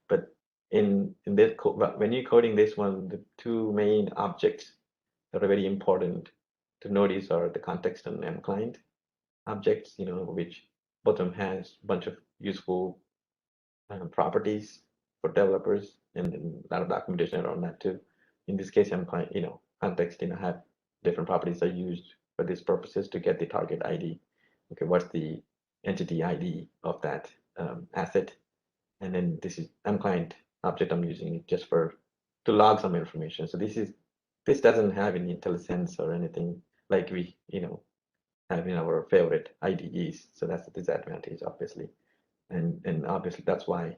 But in this when you're coding this one, the two main objects that are very important to notice are the context and client objects, which both of them has a bunch of useful properties for developers and a lot of documentation around that too. In this case, context, have different properties are used for these purposes to get the target ID. Okay, what's the entity ID of that asset? And then this is client object I'm using it just to log some information. So this doesn't have any IntelliSense or anything like we have in our favorite IDEs. So that's the disadvantage, obviously. And obviously that's why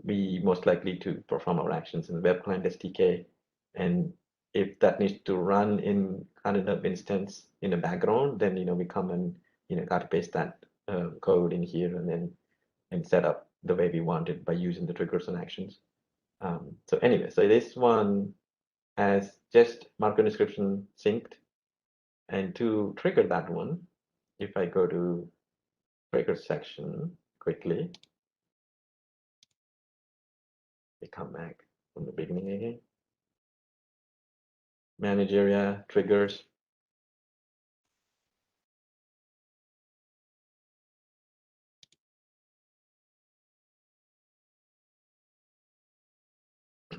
we most likely to perform our actions in the web client SDK. And if that needs to run in Content Hub instance in the background, then we come and copy paste that code in here and set up the way we want it by using the triggers and actions. So anyway, so this one has just market description synced. And to trigger that one, if I go to trigger section quickly, we come back from the beginning again. Manage area, triggers.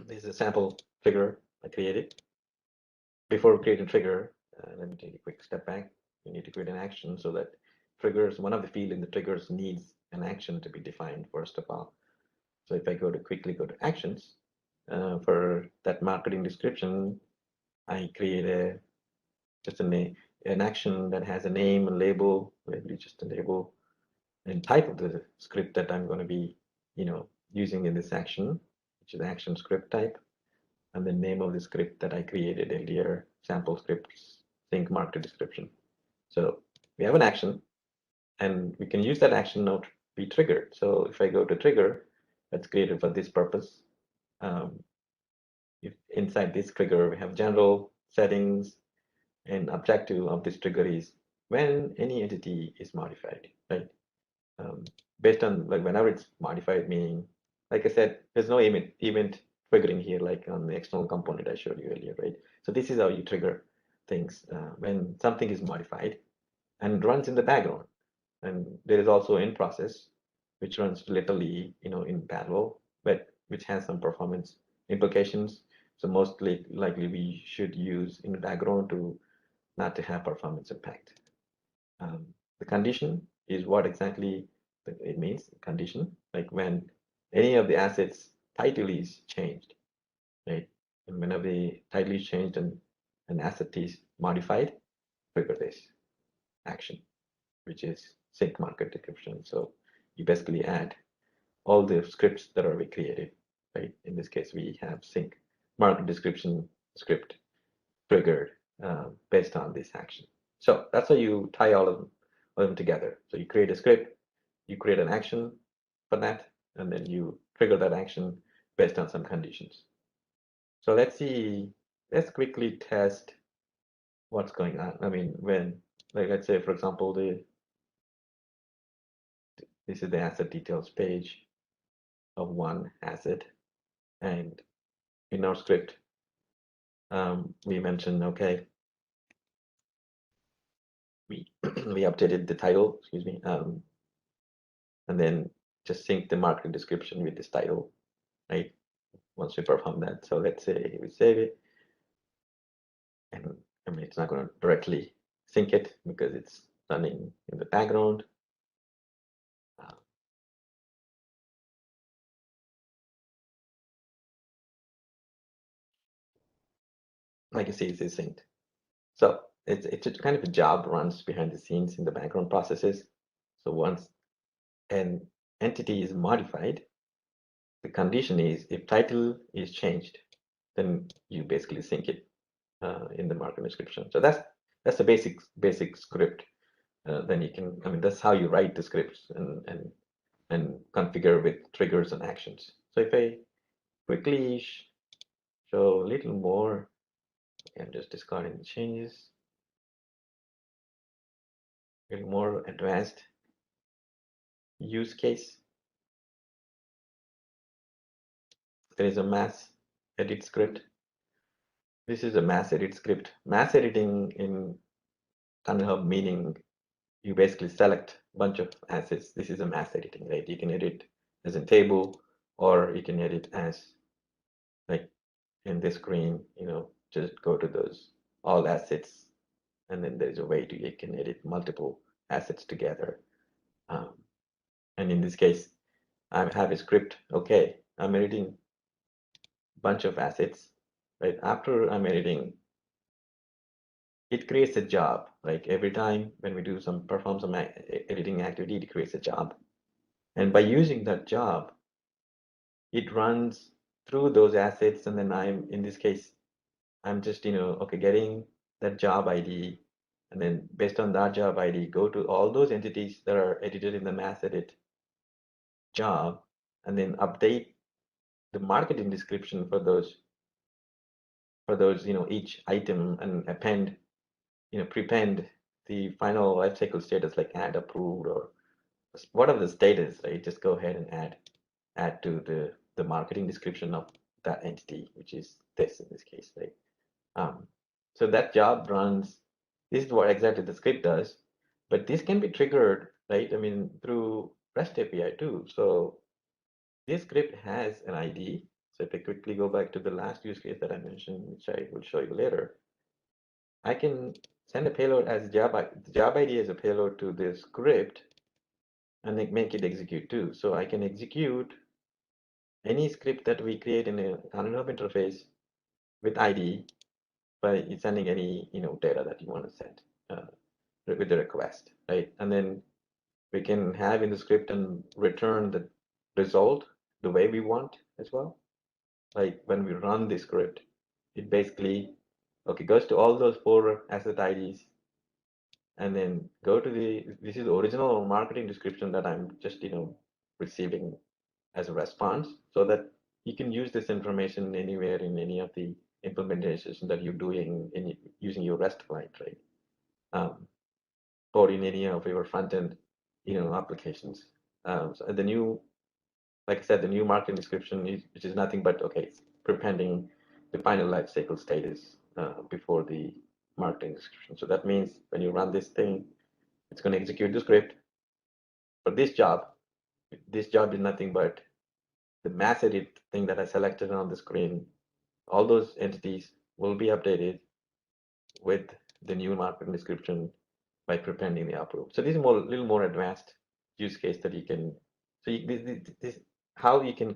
This is a sample trigger I created. Before we create a trigger, let me take a quick step back. We need to create an action so that triggers, one of the field in the triggers needs an action to be defined first of all. So if I quickly go to actions, for that marketing description, I create just an action that has a name, a label, maybe just a label, and type of the script that I'm going to be, using in this action, which is action script type, and the name of the script that I created earlier, sample scripts, sync market description. So we have an action, and we can use that action now to be triggered. So if I go to trigger, that's created for this purpose. If inside this trigger, we have general settings, and objective of this trigger is when any entity is modified, right? Based on like whenever it's modified, meaning, like I said, there's no event triggering here, like on the external component I showed you earlier, right? So this is how you trigger things when something is modified and runs in the background. And there is also in process, which runs literally, in parallel, but which has some performance implications. So mostly likely we should use in the background to not to have performance impact. The condition is what exactly it means, condition, like when any of the assets title is changed, right? And whenever the title is changed and an asset is modified, trigger this action, which is sync market description. So you basically add all the scripts that are created, right? In this case, we have sync market description script triggered based on this action. So that's how you tie all of them together. So you create a script, you create an action for that, and then you trigger that action based on some conditions. So let's quickly test what's going on. I mean, like let's say, for example, this is the asset details page of one asset, and in our script, we mentioned, okay, we we updated the title, excuse me, and then just sync the market description with this title, right? Once we perform that. So let's say we save it, and I mean, it's not going to directly sync it because it's running in the background. Like you see, it's synced. So it's a kind of a job runs behind the scenes in the background processes. So once an entity is modified, the condition is if title is changed, then you basically sync it in the market description. So that's the basic script. Then you can, I mean, that's how you write the scripts and configure with triggers and actions. So if I quickly show a little more, I'm just discarding the changes, a little more advanced use case. There is a mass edit script. This is a mass edit script. Mass editing in Content Hub meaning you basically select a bunch of assets. This is a mass editing, right? You can edit as a table, or you can edit as like in this screen, just go to those all assets, and then there's a way you can edit multiple assets together. Um, and in this case, I have a script. Okay, I'm editing a bunch of assets, right? After I'm editing, it creates a job. Like every time when we do perform some editing activity, it creates a job. And by using that job, it runs through those assets, and then in this case, I'm just, okay, getting that job ID, and then based on that job ID, go to all those entities that are edited in the mass edit job, and then update the marketing description for those, each item, and append, prepend the final lifecycle status like add approved or whatever the status, right? Just go ahead and add to the marketing description of that entity, which is this in this case, right? So that job runs. This is what exactly the script does, but this can be triggered, right? I mean, through REST API too. So this script has an ID. So if I quickly go back to the last use case that I mentioned, which I will show you later, I can send a payload as the job ID as a payload to this script, and make it execute too. So I can execute any script that we create in a Content Hub interface with ID by sending any data that you want to send with the request, right? And then we can have in the script and return the result the way we want as well. Like when we run the script, it basically goes to all those 4 asset IDs, and then go to this is the original marketing description that I'm just receiving as a response, so that you can use this information anywhere in any of the implementations that you're doing using your REST client, right? Or in any of your front end, applications. So the new, like I said, the new marketing description which is nothing but it's prepending the final life cycle status before the marketing description. So that means when you run this thing, it's going to execute the script for this job. This job is nothing but the mass edit thing that I selected on the screen. All those entities will be updated with the new marketing description by prepending the approve. So this is more little more advanced use case that you can. So this how you can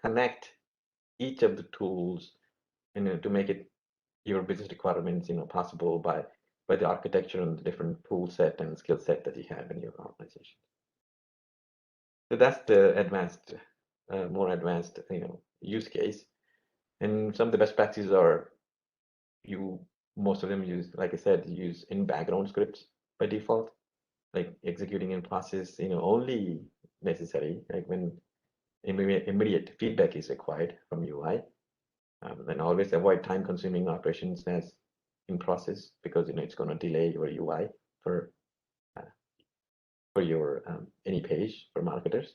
connect each of the tools, to make it your business requirements, possible by the architecture and the different tool set and skill set that you have in your organization. So that's the advanced, more advanced, use case. And some of the best practices are most of them use, like I said, use in background scripts by default, like executing in process, only necessary, like when immediate feedback is required from UI. And always avoid time-consuming operations as in process, because it's going to delay your UI for your any page for marketers.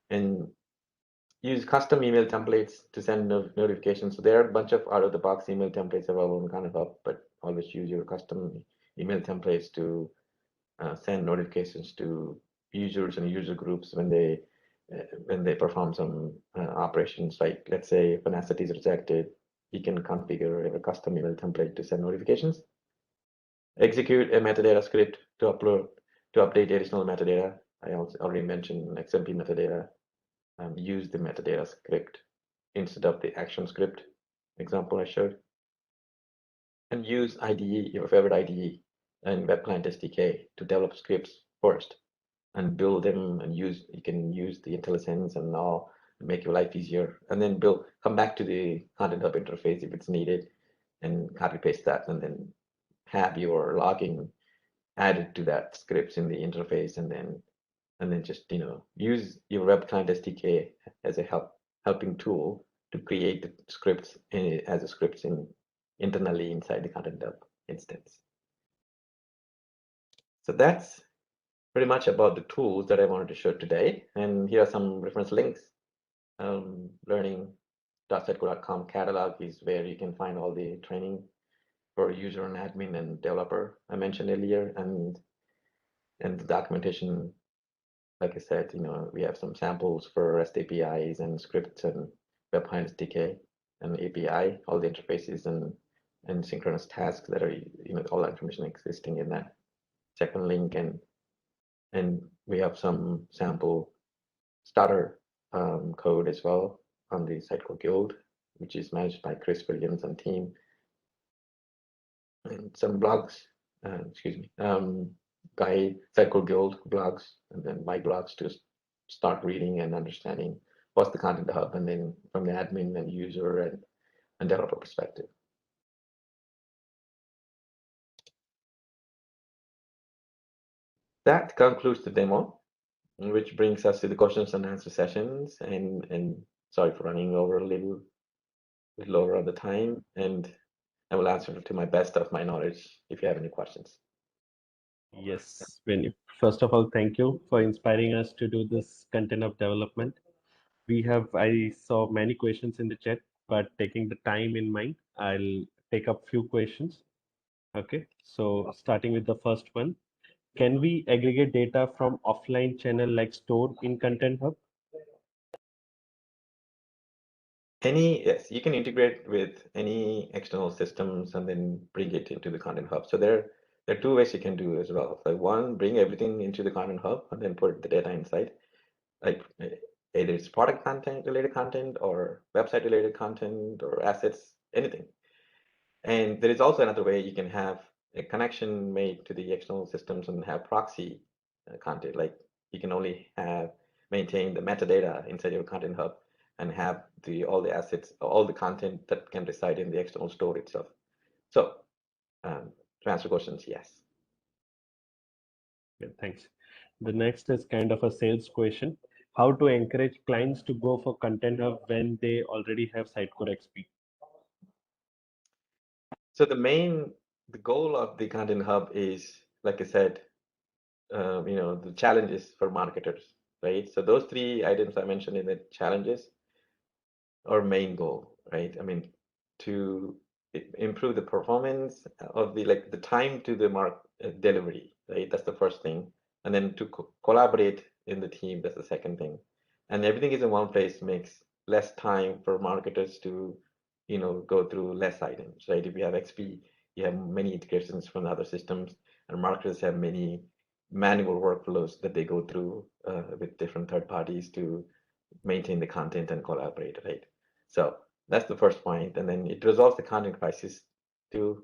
And use custom email templates to send notifications. So there are a bunch of out-of-the-box email templates available on GitHub, but always use your custom email templates to send notifications to users and user groups when they perform some operations. Like, let's say if an asset is rejected, you can configure a custom email template to send notifications. Execute a metadata script to update additional metadata. I also already mentioned XMP metadata. Use the metadata script instead of the action script example I showed. And use IDE, your favorite IDE, and Web Client SDK to develop scripts first and build them, and you can use the IntelliSense and all, make your life easier, and then come back to the Content Hub interface if it's needed, and copy paste that, and then have your logging added to that scripts in the interface, and then just use your Web Client SDK as a helping tool to create the scripts as a scripts internally inside the Content Hub instance. So that's pretty much about the tools that I wanted to show today. And here are some reference links. Learning.setco.com catalog is where you can find all the training for user and admin and developer I mentioned earlier, and the documentation. Like I said, we have some samples for REST APIs and scripts and Web Client SDK and API, all the interfaces and synchronous tasks that are, all that information existing in that second link. And we have some sample starter code as well on the Sitecore Guild, which is managed by Chris Williams and team. And some blogs, by Sitecore Guild blogs, and then my blogs to start reading and understanding what's the Content Hub, and then from the admin and user and developer perspective. That concludes the demo, which brings us to the questions and answer sessions. And sorry for running over a little over on the time, and I will answer to my best of my knowledge if you have any questions.
Yes, Venu. First of all, thank you for inspiring us to do this content of development. I saw many questions in the chat, but taking the time in mind, I'll take up few questions. Okay, so starting with the first one, can we aggregate data from offline channel like store in Content Hub?
Yes, you can integrate with any external systems and then bring it into the Content Hub. So there are two ways you can do as well. Like, one, bring everything into the Content Hub and then put the data inside. Like, either it's product content related content or website related content or assets, anything. And there is also another way you can have a connection made to the external systems and have proxy content. Like, you can only maintain the metadata inside your Content Hub and have all the assets, all the content that can reside in the external store itself. So to answer questions, yes.
Yeah, thanks. The next is kind of a sales question. How to encourage clients to go for Content Hub when they already have Sitecore XP?
So the goal of the Content Hub is, like I said, the challenges for marketers, right? So those three items I mentioned in the challenges are main goal, right? I mean, to improve the performance of the time to the delivery, right? That's the first thing. And then to collaborate in the team, that's the second thing. And everything is in one place makes less time for marketers to, go through less items, right? If you have XP, you have many integrations from other systems, and marketers have many manual workflows that they go through with different third parties to maintain the content and collaborate, right? So that's the first point, and then it resolves the content crisis too.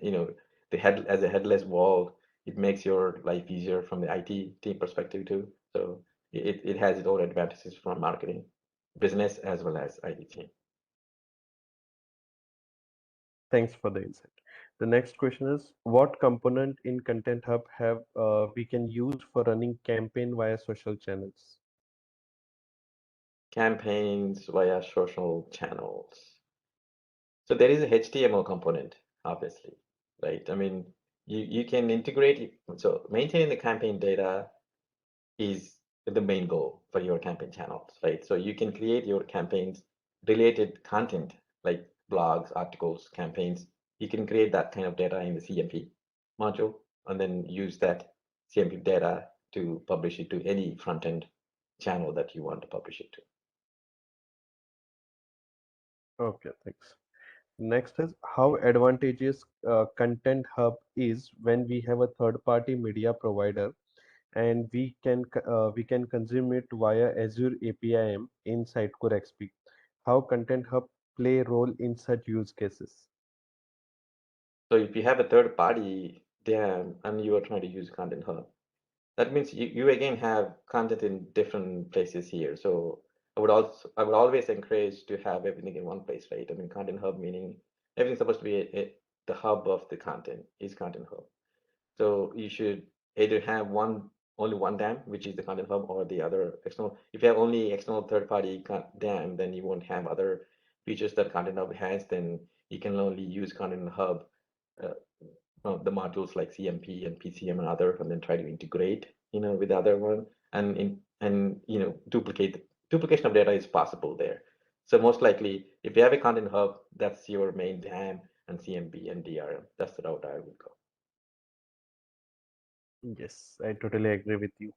You know, the head as a headless wall, it makes your life easier from the IT team perspective too. So it has its own advantages from marketing, business as well as IT team.
Thanks for the insight. The next question is, what component in Content Hub have we can use for running campaign via social channels?
Campaigns via social channels. So there is a HTML component, obviously, right? I mean, you can integrate it. So maintaining the campaign data is the main goal for your campaign channels, right? So you can create your campaigns related content like blogs, articles, campaigns. You can create that kind of data in the CMP module and then use that CMP data to publish it to any front end channel that you want to publish it to.
Okay, thanks. Next is how advantageous Content Hub is when we have a third-party media provider and we can consume it via Azure APIM in Sitecore XP. How Content Hub play a role in such use cases?
So if you have a third party DAM and you are trying to use Content Hub, that means you again have content in different places here. So I would always encourage to have everything in one place, right? I mean, Content Hub meaning everything's supposed to be the hub of the content is Content Hub. So you should either have only one DAM, which is the Content Hub, or the other external. If you have only external third-party DAM, then you won't have other features that Content Hub has. Then you can only use Content Hub, uh, the modules like CMP and PCM and other, and then try to integrate, with the other one, and duplication of data is possible there. So most likely, if you have a Content Hub, that's your main DAM and CMP and DRM. That's the route I would go.
Yes, I totally agree with you.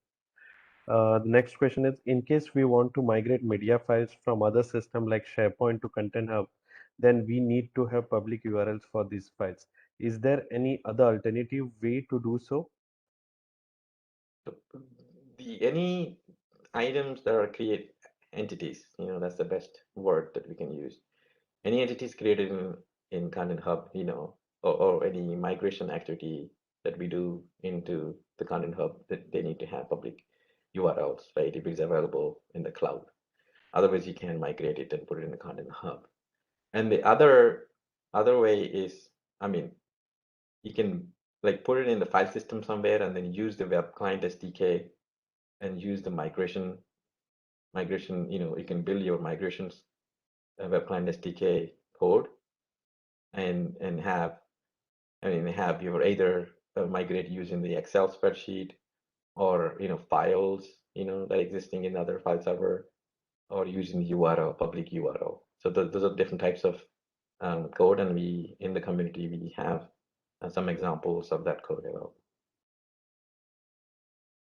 The next question is, in case we want to migrate media files from other system like SharePoint to Content Hub, then we need to have public URLs for these files. Is there any other alternative way to do so?
So the any items that are create entities, that's the best word that we can use. Any entities created in Content Hub, or any migration activity that we do into the Content Hub, that they need to have public URLs, right? If it's available in the cloud. Otherwise, you can migrate it and put it in the Content Hub. And the other way is, I mean, you can like put it in the file system somewhere and then use the web client SDK and use the migration, you can build your migrations web client SDK code and have your either migrate using the Excel spreadsheet or files that existing in other file server or using URL, public URL. So those are different types of code, and we in the community we have some examples of that code available.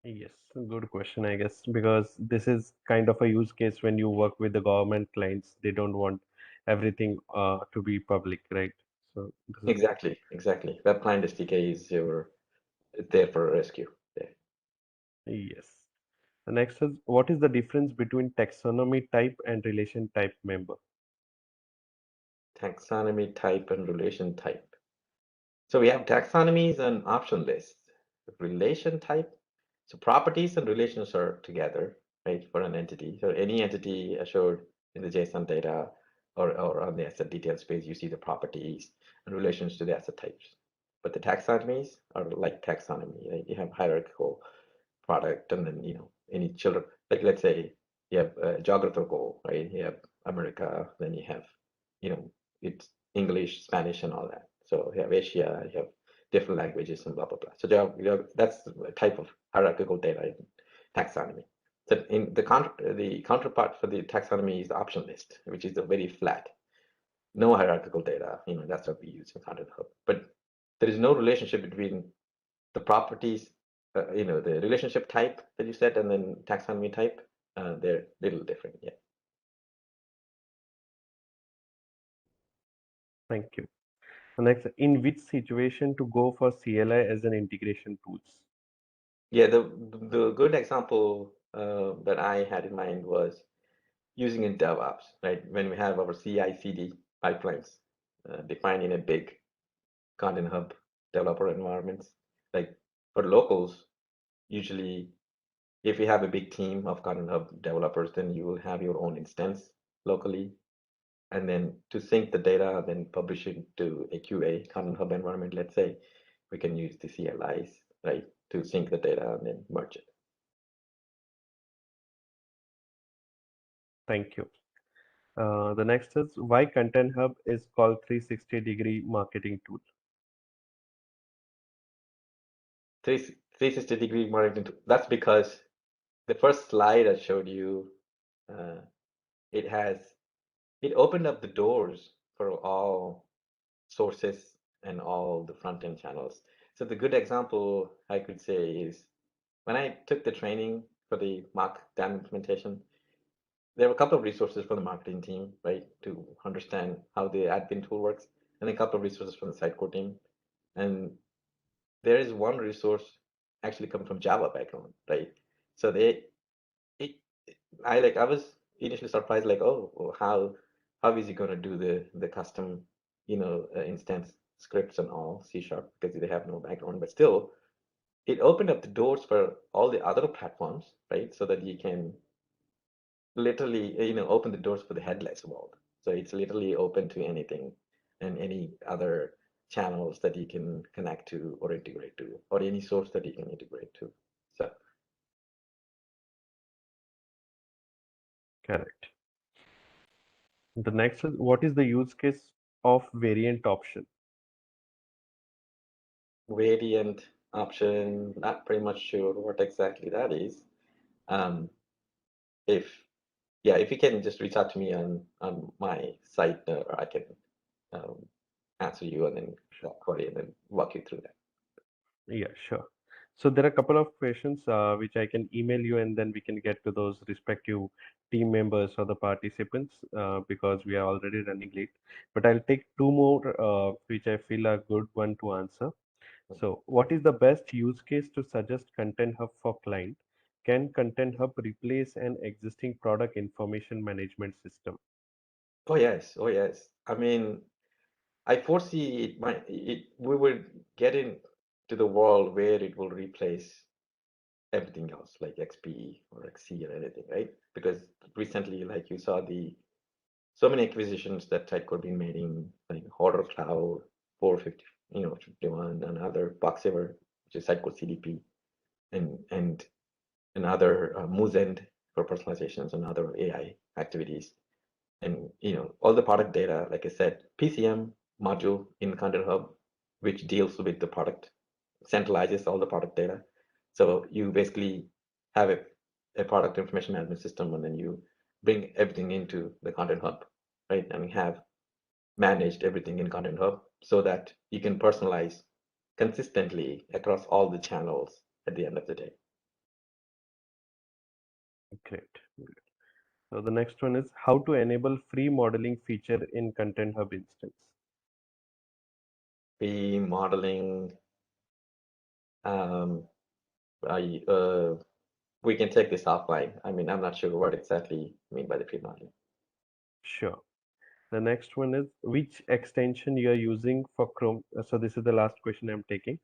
Yes, good question, I guess, because this is kind of a use case when you work with the government clients. They don't want everything to be public, right? So this is
Exactly. Web client SDK is there for rescue. There.
yes. The next is, what is the difference between taxonomy type and relation type member?
Taxonomy type and relation type. So we have taxonomies and option lists. Relation type, so properties and relations are together, right, for an entity. So any entity assured in the JSON data or on the asset detail space, you see the properties and relations to the asset types. But the taxonomies are like taxonomy, right? You have hierarchical product and then, any children, like let's say you have geographical, right? You have America, then you have, it's English, Spanish, and all that. So you have Asia, you have different languages and blah blah blah. So that's a type of hierarchical data in taxonomy. So in the counterpart for the taxonomy is the option list, which is a very flat, no hierarchical data. That's what we use in Content Hub. But there is no relationship between the properties, the relationship type that you said, and then taxonomy type. They're a little different. Yeah.
Thank you. Next, in which situation to go for CLI as an integration tools?
Yeah, the good example that I had in mind was using in DevOps, right? When we have our CI/CD pipelines defined in a big Content Hub developer environments, like for locals, usually if you have a big team of Content Hub developers, then you will have your own instance locally. And then to sync the data, then publish it to a QA Content Hub environment, let's say, we can use the CLIs, right, to sync the data and then merge it.
Thank you. The next is why Content Hub is called 360-degree marketing tool.
360-degree marketing, that's because the first slide I showed you, uh, it has, it opened up the doors for all sources and all the front-end channels. So the good example I could say is when I took the training for the Markdown implementation, there were a couple of resources from the marketing team, right, to understand how the admin tool works, and a couple of resources from the Sitecore team. And there is one resource actually coming from Java background, right? So it, I was initially surprised, like, oh, well, how is he going to do the custom, instance scripts and all C# because they have no background, but still, it opened up the doors for all the other platforms, right? So that you can literally, open the doors for the headless world. So it's literally open to anything and any other channels that you can connect to or integrate to, or any source that you can integrate to. So
Correct. The next is what is the use case of variant option?
variant option, not pretty much sure what exactly that is. Um, if yeah, if you can just reach out to me on my site, or I can um, answer you and then query and then walk you through that.
Yeah, sure. So there are a couple of questions which I can email you, and then we can get to those respective team members or the participants because we are already running late. But I'll take two more which I feel are good one to answer. So what is the best use case to suggest Content Hub for client? Can Content Hub replace an existing product information management system?
Oh yes, oh yes. I mean, I foresee we will get into the world where it will replace everything else like XP or XC or anything, right? Because recently, like you saw so many acquisitions that Typecore been making, like Horror Cloud, 450, 51, another Boxever, which is Typecore CDP, and another Moozend for personalizations and other AI activities. And all the product data, like I said, PCM module in Content Hub, which deals with the product, centralizes all the product data. So you basically have a product information management system, and then you bring everything into the Content Hub, right? And we have managed everything in Content Hub so that you can personalize consistently across all the channels at the end of the day.
Great. So the next one is how to enable free modeling feature in Content Hub instance.
Free modeling, um, I, we can take this offline. I mean, I'm not sure what exactly you mean by the free modeling.
Sure. The next one is which extension you are using for Chrome. So this is the last question I'm taking.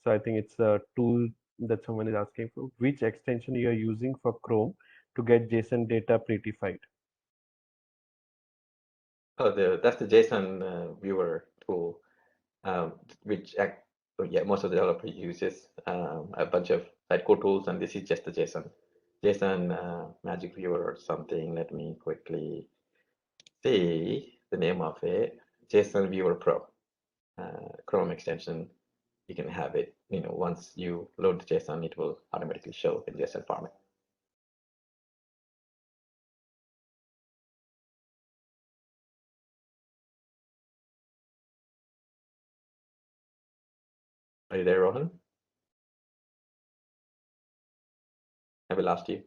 So I think it's a tool that someone is asking for. Which extension you are using for Chrome to get JSON data prettified?
Oh, that's the JSON viewer tool, which yeah, most of the developer uses a bunch of Sitecore tools, and this is just the JSON magic viewer or something. Let me quickly see the name of it. JSON Viewer Pro, Chrome extension. You can have it. Once you load the JSON, it will automatically show in JSON format. Are you there, Rohan? Have we lost you?